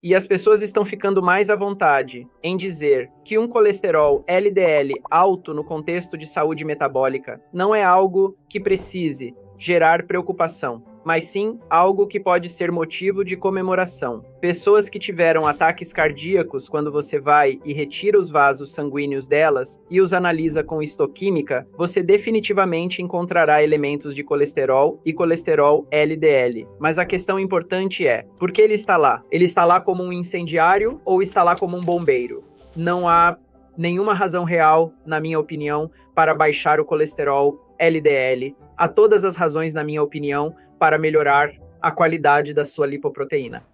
E as pessoas estão ficando mais à vontade em dizer que um colesterol LDL alto no contexto de saúde metabólica não é algo que precise gerar preocupação, mas sim algo que pode ser motivo de comemoração. Pessoas que tiveram ataques cardíacos, quando você vai e retira os vasos sanguíneos delas e os analisa com histoquímica, você definitivamente encontrará elementos de colesterol e colesterol LDL. Mas a questão importante é, por que ele está lá? Ele está lá como um incendiário ou está lá como um bombeiro? Não há nenhuma razão real, na minha opinião, para baixar o colesterol LDL. Há todas as razões, na minha opinião, para melhorar a qualidade da sua lipoproteína.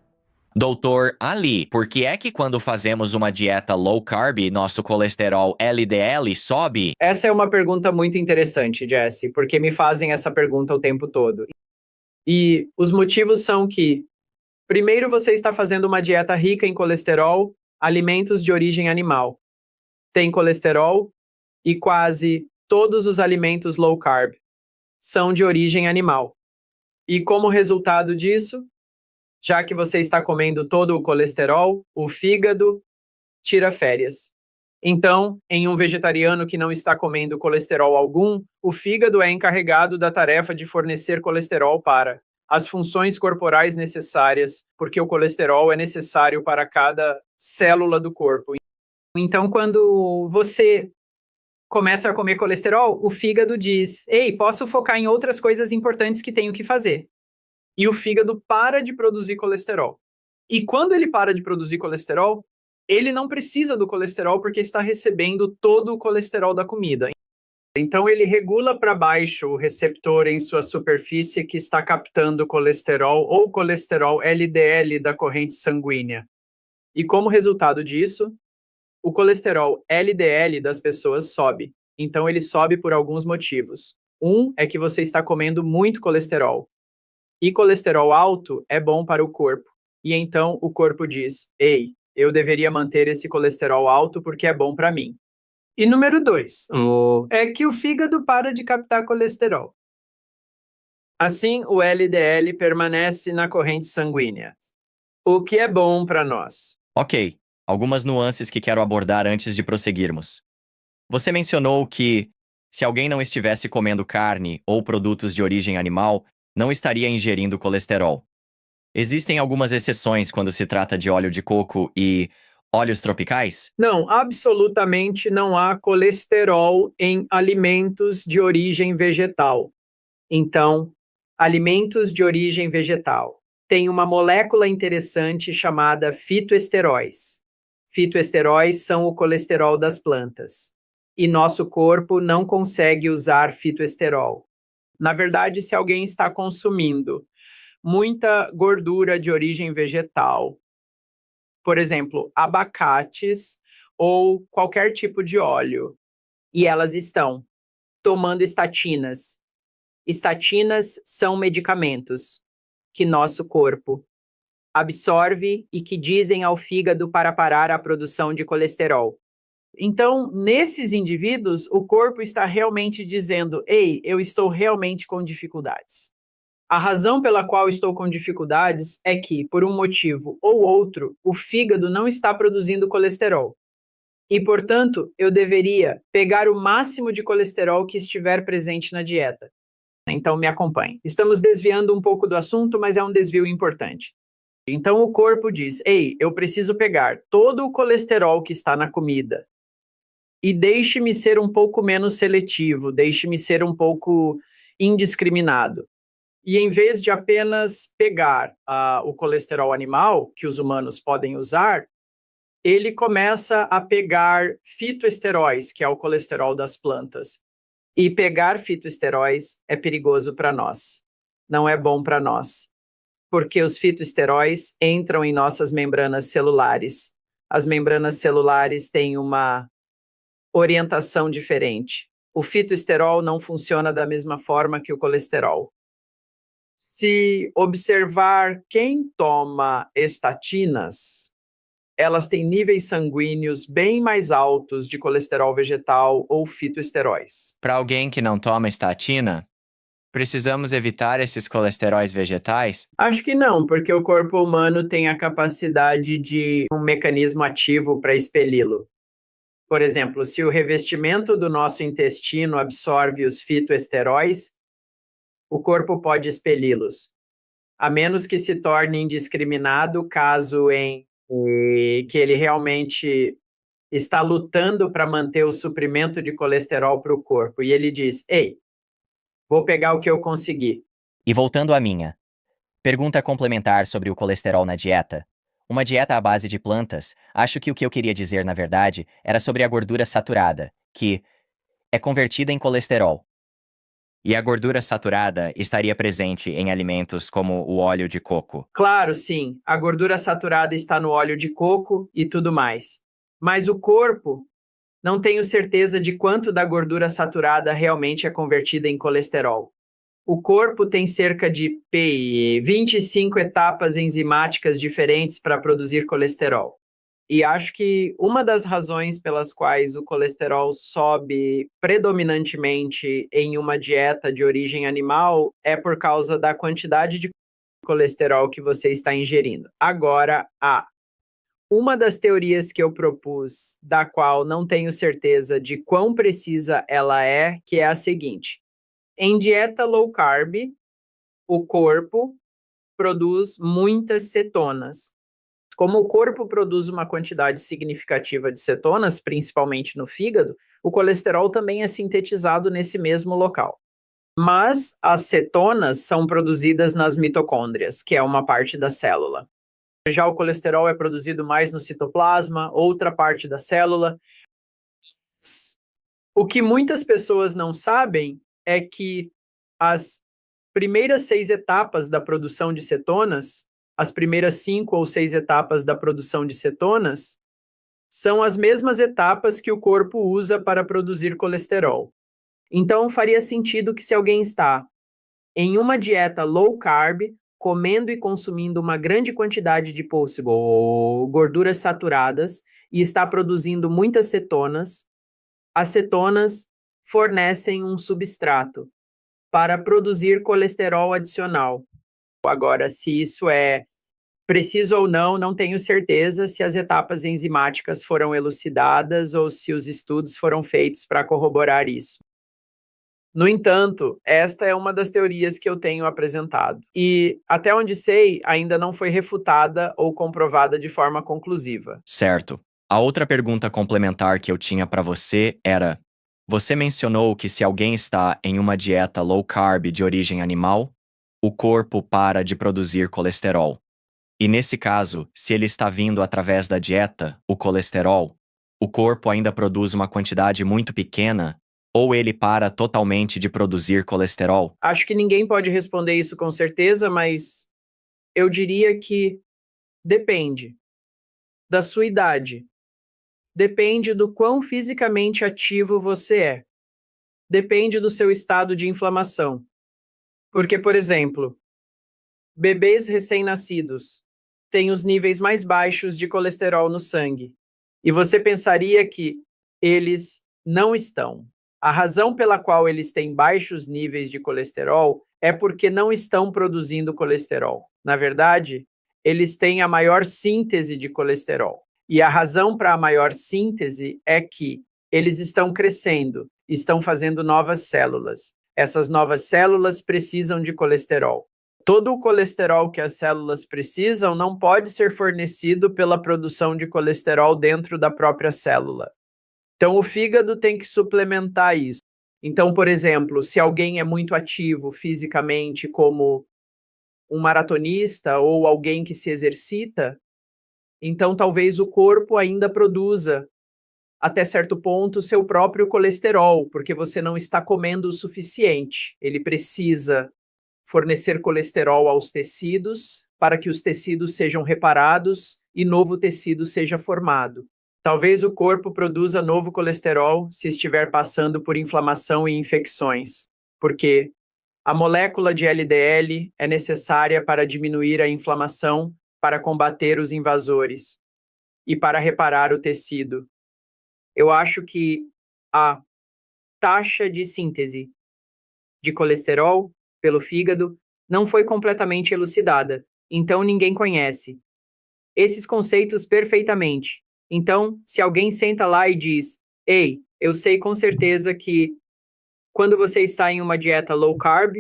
Doutor Ali, por que é que quando fazemos uma dieta low carb, nosso colesterol LDL sobe? Essa é uma pergunta muito interessante, Jesse, porque me fazem essa pergunta o tempo todo. E os motivos são que, primeiro, você está fazendo uma dieta rica em colesterol, alimentos de origem animal. Tem colesterol e quase todos os alimentos low carb são de origem animal. E como resultado disso, já que você está comendo todo o colesterol, o fígado tira férias. Então, em um vegetariano que não está comendo colesterol algum, o fígado é encarregado da tarefa de fornecer colesterol para as funções corporais necessárias, porque o colesterol é necessário para cada célula do corpo. Então, quando você começa a comer colesterol, o fígado diz: ei, posso focar em outras coisas importantes que tenho que fazer. E o fígado para de produzir colesterol. E quando ele para de produzir colesterol, ele não precisa do colesterol porque está recebendo todo o colesterol da comida. Então ele regula para baixo o receptor em sua superfície que está captando colesterol ou colesterol LDL da corrente sanguínea. E como resultado disso, o colesterol LDL das pessoas sobe. Então ele sobe por alguns motivos. Um é que você está comendo muito colesterol. E colesterol alto é bom para o corpo. E então o corpo diz: ei, eu deveria manter esse colesterol alto porque é bom para mim. E número 2, é que o fígado para de captar colesterol. Assim, o LDL permanece na corrente sanguínea, o que é bom para nós. Ok, algumas nuances que quero abordar antes de prosseguirmos. Você mencionou que, se alguém não estivesse comendo carne ou produtos de origem animal, não estaria ingerindo colesterol. Existem algumas exceções quando se trata de óleo de coco e óleos tropicais? Não, absolutamente não há colesterol em alimentos de origem vegetal. Então, alimentos de origem vegetal têm uma molécula interessante chamada fitoesteróis. Fitoesteróis são o colesterol das plantas. E nosso corpo não consegue usar fitoesterol. Na verdade, se alguém está consumindo muita gordura de origem vegetal, por exemplo, abacates ou qualquer tipo de óleo, e elas estão tomando estatinas. Estatinas são medicamentos que nosso corpo absorve e que dizem ao fígado para parar a produção de colesterol. Então, nesses indivíduos, o corpo está realmente dizendo: ei, eu estou realmente com dificuldades. A razão pela qual estou com dificuldades é que, por um motivo ou outro, o fígado não está produzindo colesterol. E, portanto, eu deveria pegar o máximo de colesterol que estiver presente na dieta. Então, me acompanhe. Estamos desviando um pouco do assunto, mas é um desvio importante. Então, o corpo diz: ei, eu preciso pegar todo o colesterol que está na comida e deixe-me ser um pouco menos seletivo, deixe-me ser um pouco indiscriminado. E em vez de apenas pegar o colesterol animal, que os humanos podem usar, ele começa a pegar fitoesteróis, que é o colesterol das plantas. E pegar fitoesteróis é perigoso para nós. Não é bom para nós. Porque os fitoesteróis entram em nossas membranas celulares. As membranas celulares têm uma orientação diferente. O fitoesterol não funciona da mesma forma que o colesterol. Se observar quem toma estatinas, elas têm níveis sanguíneos bem mais altos de colesterol vegetal ou fitoesteróis. Para alguém que não toma estatina, Precisamos evitar esses colesteróis vegetais? Acho que não, porque o corpo humano tem a capacidade de um mecanismo ativo para expeli-lo. Por exemplo, se o revestimento do nosso intestino absorve os fitoesteróis, o corpo pode expeli-los, a menos que se torne indiscriminado caso em que ele realmente está lutando para manter o suprimento de colesterol para o corpo. E ele diz: Ei, vou pegar o que eu consegui. E voltando à minha pergunta complementar sobre o colesterol na dieta. Uma dieta à base de plantas, acho que o que eu queria dizer, na verdade, era sobre a gordura saturada, que é convertida em colesterol. E a gordura saturada estaria presente em alimentos como o óleo de coco. Claro, sim, a gordura saturada está no óleo de coco e tudo mais. Mas o corpo, não tenho certeza de quanto da gordura saturada realmente é convertida em colesterol. O corpo tem cerca de 25 etapas enzimáticas diferentes para produzir colesterol. E acho que uma das razões pelas quais o colesterol sobe predominantemente em uma dieta de origem animal é por causa da quantidade de colesterol que você está ingerindo. Agora, uma das teorias que eu propus, da qual não tenho certeza de quão precisa ela é, que é a seguinte: em dieta low carb, o corpo produz muitas cetonas. Como o corpo produz uma quantidade significativa de cetonas, principalmente no fígado, o colesterol também é sintetizado nesse mesmo local. Mas as cetonas são produzidas nas mitocôndrias, que é uma parte da célula. Já o colesterol é produzido mais no citoplasma, outra parte da célula. O que muitas pessoas não sabem é que as primeiras 6 etapas da produção de cetonas, as primeiras 5 ou 6 etapas da produção de cetonas, são as mesmas etapas que o corpo usa para produzir colesterol. Então, faria sentido que se alguém está em uma dieta low carb, comendo e consumindo uma grande quantidade de gorduras saturadas e está produzindo muitas cetonas, as cetonas fornecem um substrato para produzir colesterol adicional. Agora, se isso é preciso ou não, não tenho certeza se as etapas enzimáticas foram elucidadas ou se os estudos foram feitos para corroborar isso. No entanto, esta é uma das teorias que eu tenho apresentado. E, até onde sei, ainda não foi refutada ou comprovada de forma conclusiva. Certo. A outra pergunta complementar que eu tinha para você era: você mencionou que se alguém está em uma dieta low carb de origem animal, o corpo para de produzir colesterol. E nesse caso, se ele está vindo através da dieta, o colesterol, o corpo ainda produz uma quantidade muito pequena, ou ele para totalmente de produzir colesterol? Acho que ninguém pode responder isso com certeza, mas eu diria que depende da sua idade, depende do quão fisicamente ativo você é, depende do seu estado de inflamação. Porque, por exemplo, bebês recém-nascidos têm os níveis mais baixos de colesterol no sangue. E você pensaria que eles não estão. A razão pela qual eles têm baixos níveis de colesterol é porque não estão produzindo colesterol. Na verdade, eles têm a maior síntese de colesterol. E a razão para a maior síntese é que eles estão crescendo, estão fazendo novas células. Essas novas células precisam de colesterol. Todo o colesterol que as células precisam não pode ser fornecido pela produção de colesterol dentro da própria célula. Então, o fígado tem que suplementar isso. Então, por exemplo, se alguém é muito ativo fisicamente, como um maratonista ou alguém que se exercita, então talvez o corpo ainda produza, até certo ponto, seu próprio colesterol, porque você não está comendo o suficiente. Ele precisa fornecer colesterol aos tecidos para que os tecidos sejam reparados e novo tecido seja formado. Talvez o corpo produza novo colesterol se estiver passando por inflamação e infecções, porque a molécula de LDL é necessária para diminuir a inflamação, para combater os invasores e para reparar o tecido. Eu acho que a taxa de síntese de colesterol pelo fígado não foi completamente elucidada, então ninguém conhece esses conceitos perfeitamente. Então, se alguém senta lá e diz: "Ei, eu sei com certeza que quando você está em uma dieta low carb,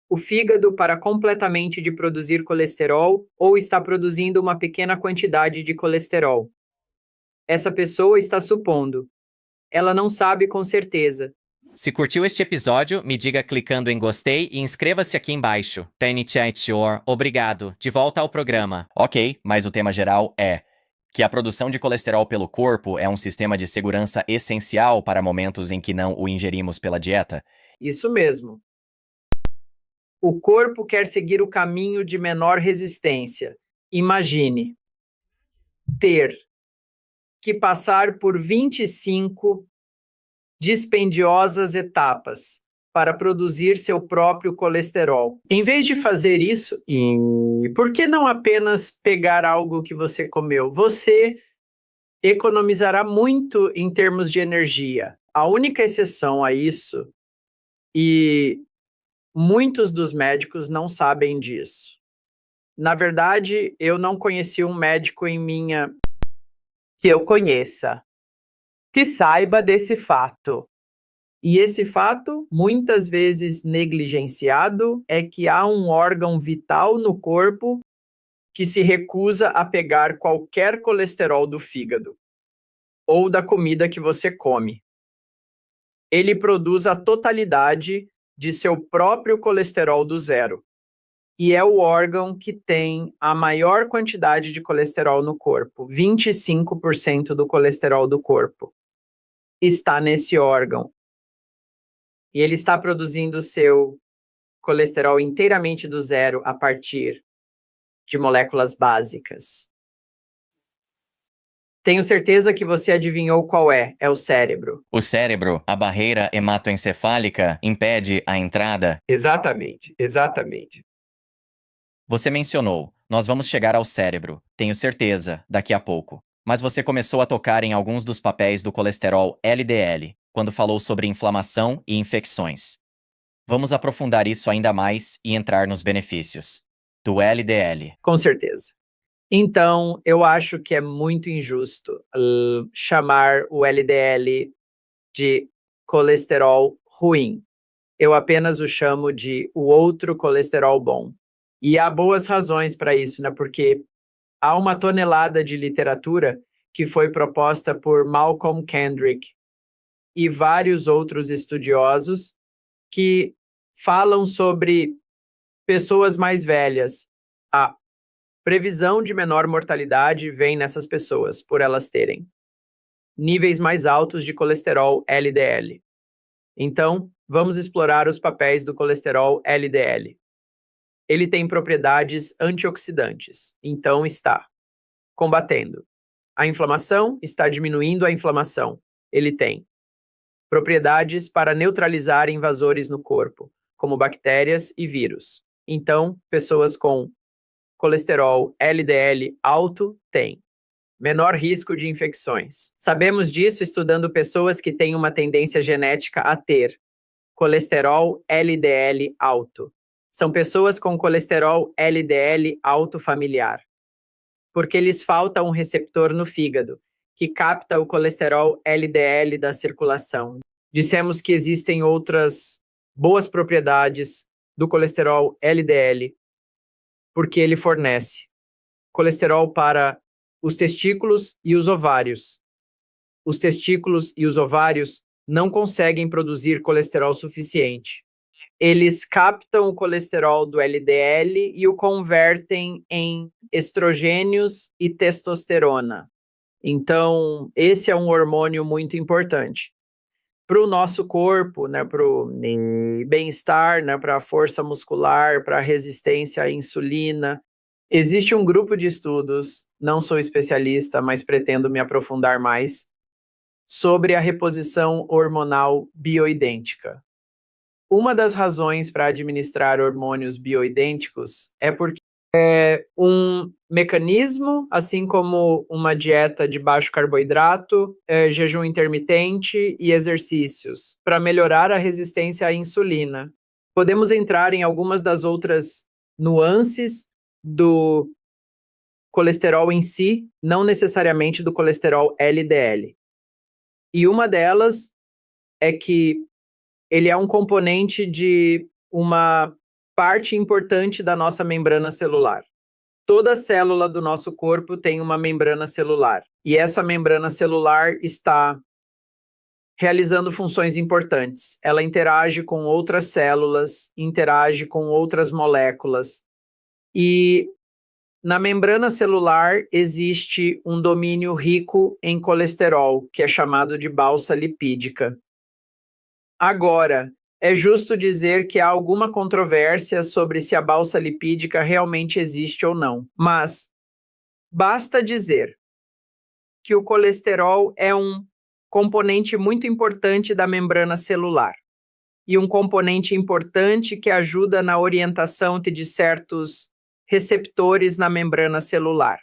o fígado para completamente de produzir colesterol ou está produzindo uma pequena quantidade de colesterol." Essa pessoa está supondo. Ela não sabe com certeza. Se curtiu este episódio, me diga clicando em gostei e inscreva-se aqui embaixo. Obrigado. De volta ao programa. Ok, mas o tema geral é que a produção de colesterol pelo corpo é um sistema de segurança essencial para momentos em que não o ingerimos pela dieta. Isso mesmo. O corpo quer seguir o caminho de menor resistência. Imagine ter que passar por 25 dispendiosas etapas para produzir seu próprio colesterol. Em vez de fazer isso, por que não apenas pegar algo que você comeu? Você economizará muito em termos de energia. A única exceção a isso, e muitos dos médicos não sabem disso. Na verdade, eu não conheci um médico que eu conheça, que saiba desse fato. E esse fato, muitas vezes negligenciado, é que há um órgão vital no corpo que se recusa a pegar qualquer colesterol do fígado ou da comida que você come. Ele produz a totalidade de seu próprio colesterol do zero. E é o órgão que tem a maior quantidade de colesterol no corpo. 25% do colesterol do corpo está nesse órgão. E ele está produzindo seu colesterol inteiramente do zero a partir de moléculas básicas. Tenho certeza que você adivinhou qual é. É o cérebro. O cérebro, a barreira hematoencefálica, impede a entrada. Exatamente. Você mencionou, nós vamos chegar ao cérebro, tenho certeza, daqui a pouco. Mas você começou a tocar em alguns dos papéis do colesterol LDL, quando falou sobre inflamação e infecções. Vamos aprofundar isso ainda mais e entrar nos benefícios do LDL. Com certeza. Então, eu acho que é muito injusto chamar o LDL de colesterol ruim. Eu apenas o chamo de o outro colesterol bom. E há boas razões para isso, né? Porque há uma tonelada de literatura que foi proposta por Malcolm Kendrick e vários outros estudiosos que falam sobre pessoas mais velhas. A previsão de menor mortalidade vem nessas pessoas, por elas terem níveis mais altos de colesterol LDL. Então, vamos explorar os papéis do colesterol LDL. Ele tem propriedades antioxidantes, então está combatendo a inflamação, está diminuindo a inflamação. Ele tem propriedades para neutralizar invasores no corpo, como bactérias e vírus. Então, pessoas com colesterol LDL alto têm menor risco de infecções. Sabemos disso estudando pessoas que têm uma tendência genética a ter colesterol LDL alto. São pessoas com colesterol LDL alto familiar, porque lhes falta um receptor no fígado que capta o colesterol LDL da circulação. Dissemos que existem outras boas propriedades do colesterol LDL, porque ele fornece colesterol para os testículos e os ovários. Os testículos e os ovários não conseguem produzir colesterol suficiente. Eles captam o colesterol do LDL e o convertem em estrogênios e testosterona. Então, esse é um hormônio muito importante para o nosso corpo, né, para o bem-estar, né, para a força muscular, para a resistência à insulina. Existe um grupo de estudos, não sou especialista, mas pretendo me aprofundar mais, sobre a reposição hormonal bioidêntica. Uma das razões para administrar hormônios bioidênticos é porque é um mecanismo, assim como uma dieta de baixo carboidrato, jejum intermitente e exercícios, para melhorar a resistência à insulina. Podemos entrar em algumas das outras nuances do colesterol em si, não necessariamente do colesterol LDL. E uma delas é que ele é um componente de uma parte importante da nossa membrana celular. Toda célula do nosso corpo tem uma membrana celular, e essa membrana celular está realizando funções importantes. Ela interage com outras células, interage com outras moléculas, e na membrana celular existe um domínio rico em colesterol, que é chamado de balsa lipídica. Agora, é justo dizer que há alguma controvérsia sobre se a balsa lipídica realmente existe ou não, mas basta dizer que o colesterol é um componente muito importante da membrana celular e um componente importante que ajuda na orientação de certos receptores na membrana celular.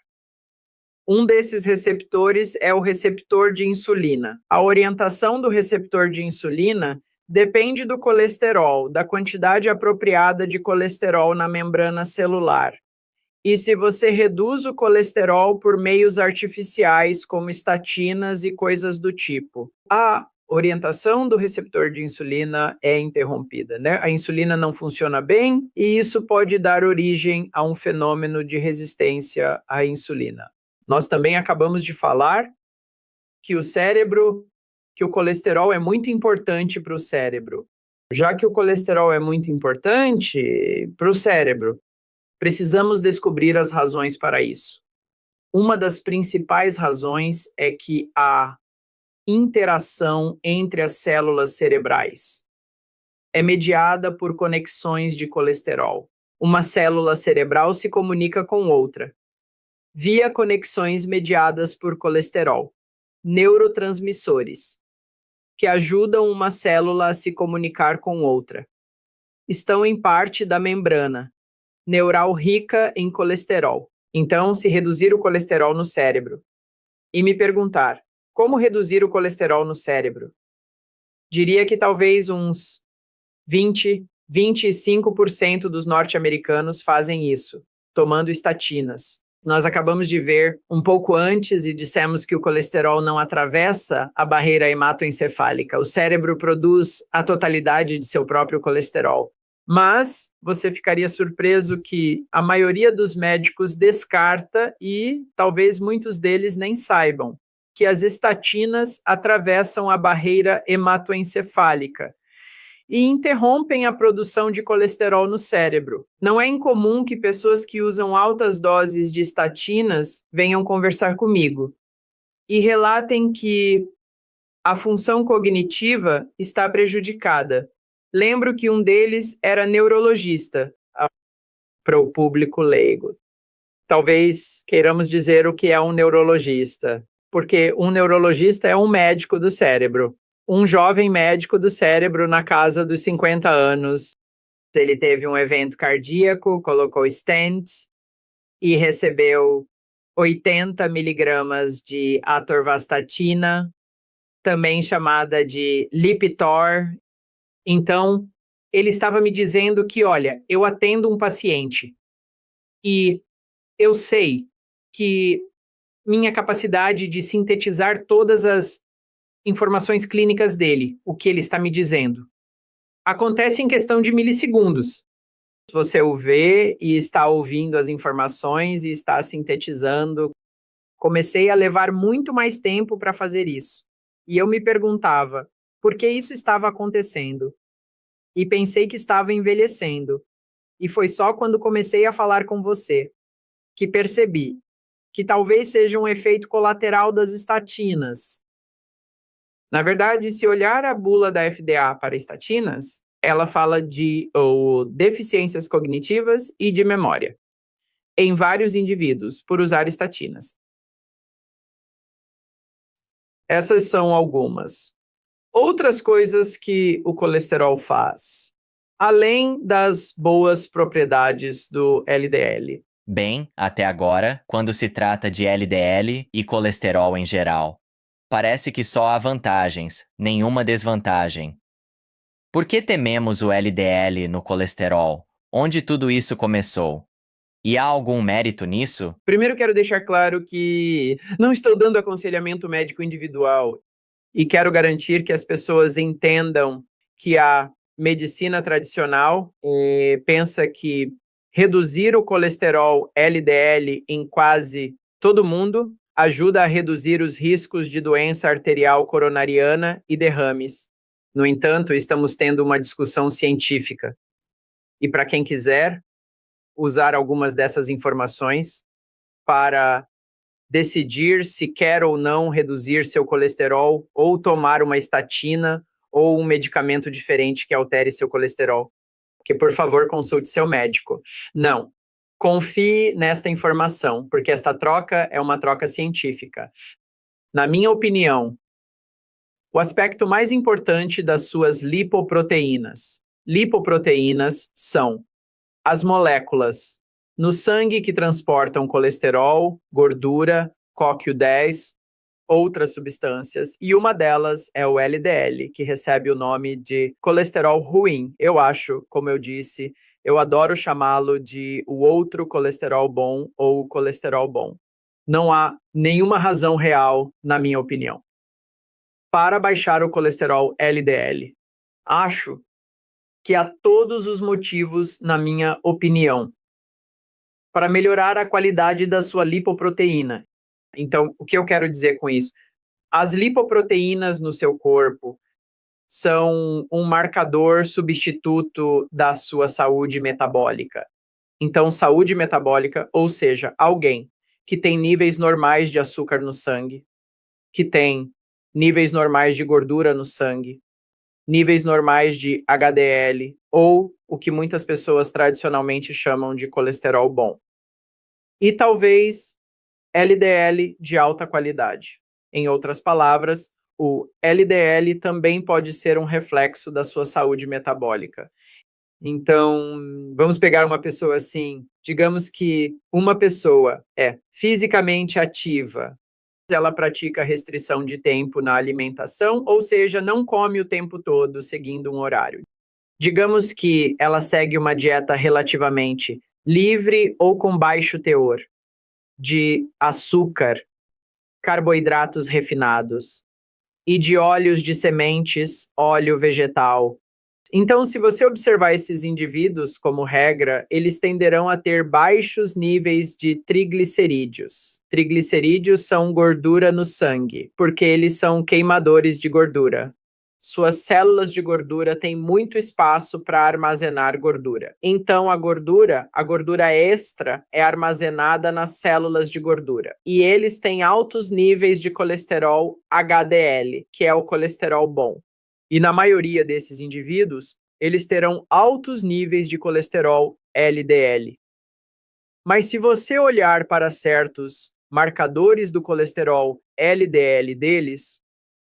Um desses receptores é o receptor de insulina. A orientação do receptor de insulina depende do colesterol, da quantidade apropriada de colesterol na membrana celular. E se você reduz o colesterol por meios artificiais, como estatinas e coisas do tipo, a orientação do receptor de insulina é interrompida, né? A insulina não funciona bem e isso pode dar origem a um fenômeno de resistência à insulina. Nós também acabamos de falar que que o colesterol é muito importante para o cérebro. Já que o colesterol é muito importante para o cérebro, precisamos descobrir as razões para isso. Uma das principais razões é que a interação entre as células cerebrais é mediada por conexões de colesterol. Uma célula cerebral se comunica com outra via conexões mediadas por colesterol, neurotransmissores, que ajudam uma célula a se comunicar com outra. Estão em parte da membrana neural rica em colesterol. Então, se reduzir o colesterol no cérebro e me perguntar como reduzir o colesterol no cérebro, diria que talvez uns 25% dos norte-americanos fazem isso, tomando estatinas. Nós acabamos de ver um pouco antes e dissemos que o colesterol não atravessa a barreira hematoencefálica. O cérebro produz a totalidade de seu próprio colesterol. Mas você ficaria surpreso que a maioria dos médicos descarta e talvez muitos deles nem saibam que as estatinas atravessam a barreira hematoencefálica e interrompem a produção de colesterol no cérebro. Não é incomum que pessoas que usam altas doses de estatinas venham conversar comigo e relatem que a função cognitiva está prejudicada. Lembro que um deles era neurologista, para o público leigo. Talvez queiramos dizer o que é um neurologista, porque um neurologista é um médico do cérebro. Um jovem médico do cérebro na casa dos 50 anos. Ele teve um evento cardíaco, colocou stents e recebeu 80 miligramas de atorvastatina, também chamada de Lipitor. Então, ele estava me dizendo que, olha, eu atendo um paciente e eu sei que minha capacidade de sintetizar todas as informações clínicas dele, o que ele está me dizendo, acontece em questão de milissegundos. Você o vê e está ouvindo as informações e está sintetizando. Comecei a levar muito mais tempo para fazer isso. E eu me perguntava por que isso estava acontecendo. E pensei que estava envelhecendo. E foi só quando comecei a falar com você que percebi que talvez seja um efeito colateral das estatinas. Na verdade, se olhar a bula da FDA para estatinas, ela fala de deficiências cognitivas e de memória em vários indivíduos por usar estatinas. Essas são algumas. Outras coisas que o colesterol faz, além das boas propriedades do LDL. Bem, até agora, quando se trata de LDL e colesterol em geral, parece que só há vantagens, nenhuma desvantagem. Por que tememos o LDL no colesterol? Onde tudo isso começou? E há algum mérito nisso? Primeiro, quero deixar claro que não estou dando aconselhamento médico individual e quero garantir que as pessoas entendam que a medicina tradicional pensa que reduzir o colesterol LDL em quase todo mundo ajuda a reduzir os riscos de doença arterial coronariana e derrames. No entanto, estamos tendo uma discussão científica. E para quem quiser usar algumas dessas informações para decidir se quer ou não reduzir seu colesterol ou tomar uma estatina ou um medicamento diferente que altere seu colesterol, que por favor consulte seu médico. Não, confie nesta informação, porque esta troca é uma troca científica. Na minha opinião, o aspecto mais importante das suas lipoproteínas. Lipoproteínas são as moléculas no sangue que transportam colesterol, gordura, CoQ10, outras substâncias, e uma delas é o LDL, que recebe o nome de colesterol ruim. Eu acho, como eu disse, eu adoro chamá-lo de o outro colesterol bom ou colesterol bom. Não há nenhuma razão real, na minha opinião, para baixar o colesterol LDL. Acho que há todos os motivos, na minha opinião, para melhorar a qualidade da sua lipoproteína. Então, o que eu quero dizer com isso? As lipoproteínas no seu corpo são um marcador substituto da sua saúde metabólica. Então, saúde metabólica, ou seja, alguém que tem níveis normais de açúcar no sangue, que tem níveis normais de gordura no sangue, níveis normais de HDL, ou o que muitas pessoas tradicionalmente chamam de colesterol bom. E talvez LDL de alta qualidade. Em outras palavras, o LDL também pode ser um reflexo da sua saúde metabólica. Então, vamos pegar uma pessoa assim, digamos que uma pessoa é fisicamente ativa, ela pratica restrição de tempo na alimentação, ou seja, não come o tempo todo seguindo um horário. Digamos que ela segue uma dieta relativamente livre ou com baixo teor de açúcar, carboidratos refinados e de óleos de sementes, óleo vegetal. Então, se você observar esses indivíduos, como regra, eles tenderão a ter baixos níveis de triglicerídeos. Triglicerídeos são gordura no sangue, porque eles são queimadores de gordura. Suas células de gordura têm muito espaço para armazenar gordura. Então, a gordura extra é armazenada nas células de gordura. E eles têm altos níveis de colesterol HDL, que é o colesterol bom. E na maioria desses indivíduos, eles terão altos níveis de colesterol LDL. Mas se você olhar para certos marcadores do colesterol LDL deles,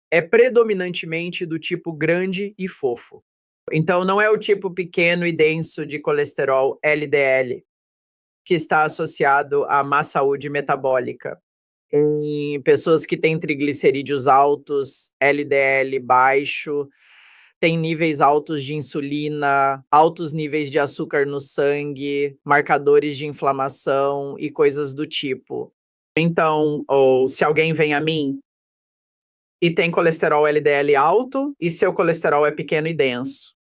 é predominantemente do tipo grande e fofo. Então, não é o tipo pequeno e denso de colesterol LDL, que está associado à má saúde metabólica. Em pessoas que têm triglicerídeos altos, LDL baixo, têm níveis altos de insulina, altos níveis de açúcar no sangue, marcadores de inflamação e coisas do tipo. Então, ou se alguém vem a mim e tem colesterol LDL alto e seu colesterol é pequeno e denso,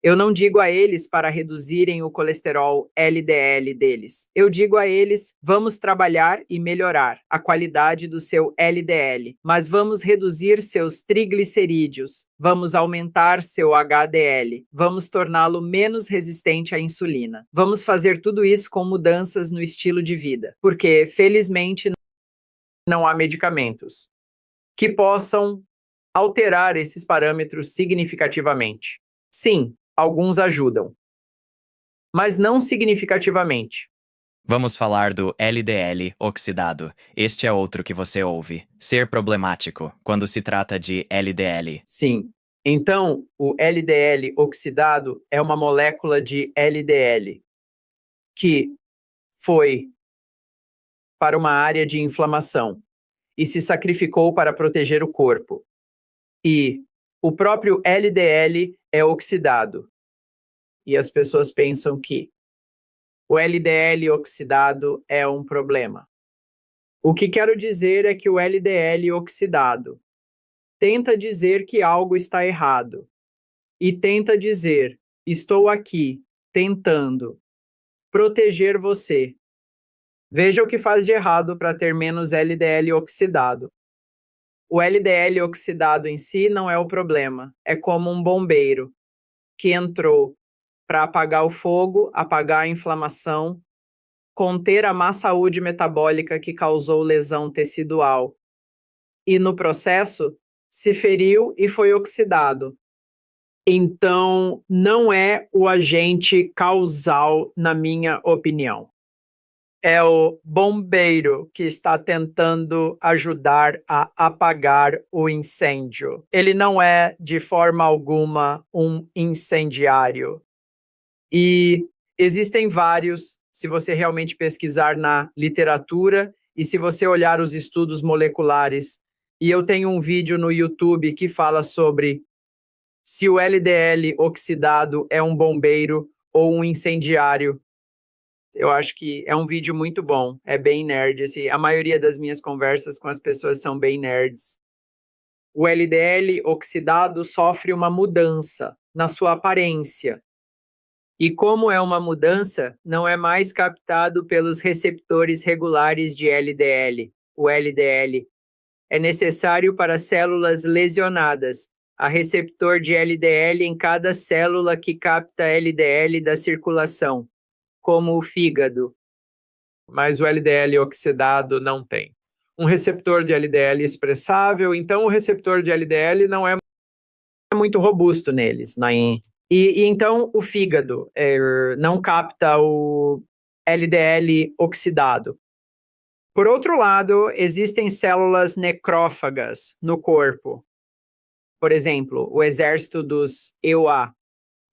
eu não digo a eles para reduzirem o colesterol LDL deles. Eu digo a eles, vamos trabalhar e melhorar a qualidade do seu LDL, mas vamos reduzir seus triglicerídeos, vamos aumentar seu HDL, vamos torná-lo menos resistente à insulina. Vamos fazer tudo isso com mudanças no estilo de vida, porque, felizmente, não há medicamentos que possam alterar esses parâmetros significativamente. Sim, alguns ajudam, mas não significativamente. Vamos falar do LDL oxidado. Este é outro que você ouve ser problemático quando se trata de LDL. Sim. Então, o LDL oxidado é uma molécula de LDL que foi para uma área de inflamação e se sacrificou para proteger o corpo. E o próprio LDL é oxidado. E as pessoas pensam que o LDL oxidado é um problema. O que quero dizer é que o LDL oxidado tenta dizer que algo está errado e tenta dizer: estou aqui tentando proteger você. Veja o que faz de errado para ter menos LDL oxidado. O LDL oxidado em si não é o problema, é como um bombeiro que entrou para apagar o fogo, apagar a inflamação, conter a má saúde metabólica que causou lesão tecidual. E no processo, se feriu e foi oxidado. Então, não é o agente causal, na minha opinião. É o bombeiro que está tentando ajudar a apagar o incêndio. Ele não é, de forma alguma, um incendiário. E existem vários, se você realmente pesquisar na literatura e se você olhar os estudos moleculares. E eu tenho um vídeo no YouTube que fala sobre se o LDL oxidado é um bombeiro ou um incendiário. Eu acho que é um vídeo muito bom, é bem nerd. Assim, a maioria das minhas conversas com as pessoas são bem nerds. O LDL oxidado sofre uma mudança na sua aparência. E como é uma mudança, não é mais captado pelos receptores regulares de LDL, o LDL. É necessário para células lesionadas, há receptor de LDL em cada célula que capta LDL da circulação, como o fígado. Mas o LDL oxidado não tem. Um receptor de LDL expressável, então o receptor de LDL não é muito robusto neles. E então o fígado não capta o LDL oxidado. Por outro lado, existem células necrófagas no corpo. Por exemplo, o exército dos EUA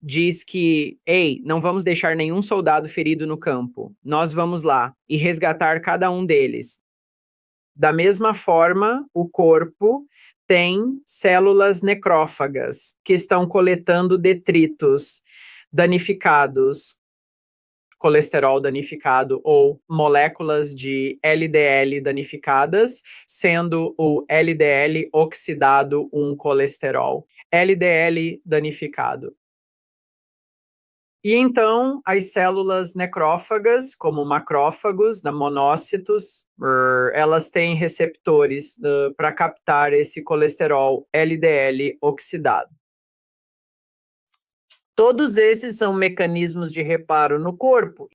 diz que, ei, não vamos deixar nenhum soldado ferido no campo. Nós vamos lá e resgatar cada um deles. Da mesma forma, o corpo tem células necrófagas que estão coletando detritos danificados, colesterol danificado ou moléculas de LDL danificadas, sendo o LDL oxidado um colesterol. LDL danificado. E então, as células necrófagas, como macrófagos, monócitos, elas têm receptores para captar esse colesterol LDL oxidado. Todos esses são mecanismos de reparo no corpo.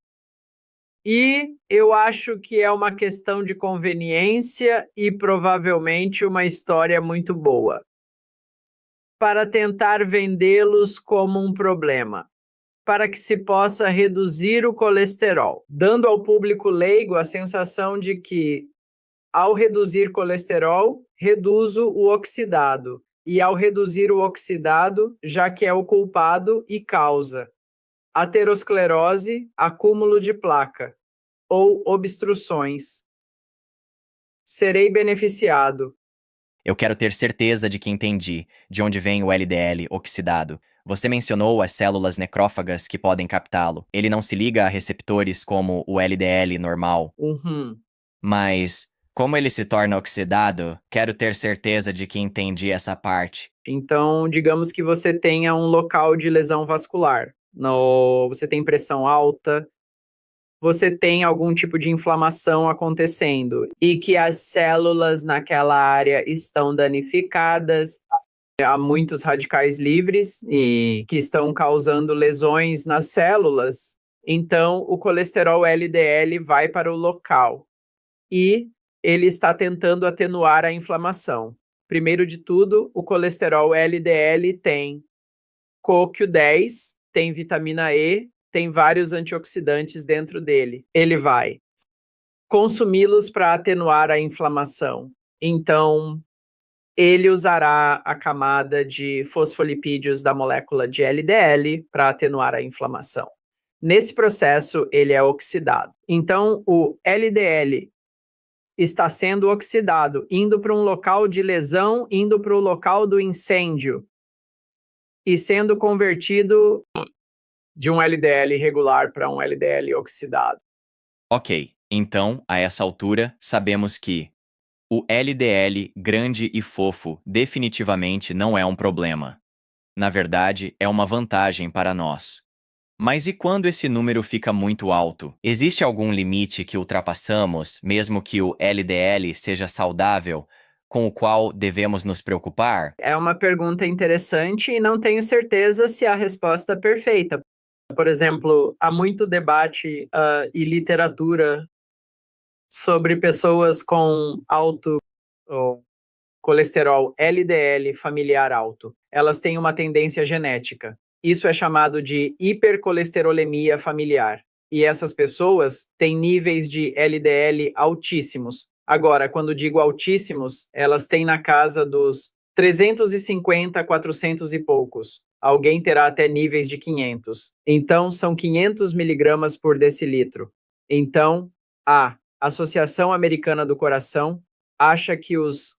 E eu acho que é uma questão de conveniência e provavelmente uma história muito boa, para tentar vendê-los como um problema, para que se possa reduzir o colesterol, dando ao público leigo a sensação de que, ao reduzir colesterol, reduzo o oxidado, e ao reduzir o oxidado, já que é o culpado e causa aterosclerose, acúmulo de placa ou obstruções, serei beneficiado. Eu quero ter certeza de que entendi de onde vem o LDL oxidado. Você mencionou as células necrófagas que podem captá-lo. Ele não se liga a receptores como o LDL normal. Mas, como ele se torna oxidado, quero ter certeza de que entendi essa parte. Então, digamos que você tenha um local de lesão vascular. Você tem pressão alta, você tem algum tipo de inflamação acontecendo e que as células naquela área estão danificadas. Há muitos radicais livres e que estão causando lesões nas células. Então, o colesterol LDL vai para o local e ele está tentando atenuar a inflamação. Primeiro de tudo, o colesterol LDL tem CoQ10, tem vitamina E, tem vários antioxidantes dentro dele. Ele vai consumi-los para atenuar a inflamação. Então, ele usará a camada de fosfolipídios da molécula de LDL para atenuar a inflamação. Nesse processo, ele é oxidado. Então, o LDL está sendo oxidado, indo para um local de lesão, indo para o local do incêndio. e sendo convertido de um LDL regular para um LDL oxidado. Ok, então, a essa altura, sabemos que o LDL grande e fofo definitivamente não é um problema. Na verdade, é uma vantagem para nós. Mas e quando esse número fica muito alto? Existe algum limite que ultrapassamos, mesmo que o LDL seja saudável, com o qual devemos nos preocupar? É uma pergunta interessante e não tenho certeza se há a resposta perfeita. Por exemplo, há muito debate e literatura sobre pessoas com alto colesterol LDL familiar alto. Elas têm uma tendência genética. Isso é chamado de hipercolesterolemia familiar. E essas pessoas têm níveis de LDL altíssimos. Agora, quando digo altíssimos, elas têm na casa dos 350, 400 e poucos. Alguém terá até níveis de 500. Então, são 500 miligramas por decilitro. Então, a Associação Americana do Coração acha que os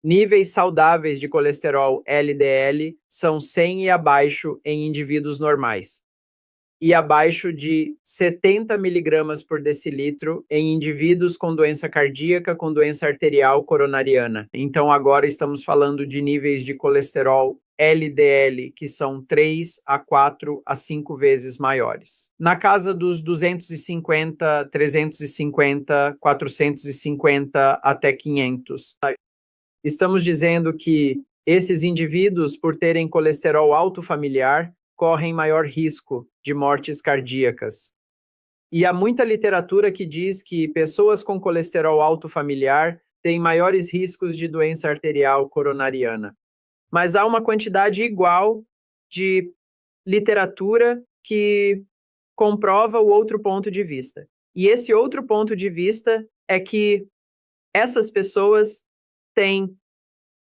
níveis saudáveis de colesterol LDL são 100 e abaixo em indivíduos normais, e abaixo de 70 miligramas por decilitro em indivíduos com doença cardíaca, com doença arterial coronariana. Então, agora estamos falando de níveis de colesterol LDL que são 3 a 4 a 5 vezes maiores. Na casa dos 250, 350, 450 até 500. Estamos dizendo que esses indivíduos, por terem colesterol alto familiar, correm maior risco de mortes cardíacas. E há muita literatura que diz que pessoas com colesterol alto familiar têm maiores riscos de doença arterial coronariana. Mas há uma quantidade igual de literatura que comprova o outro ponto de vista. E esse outro ponto de vista é que essas pessoas têm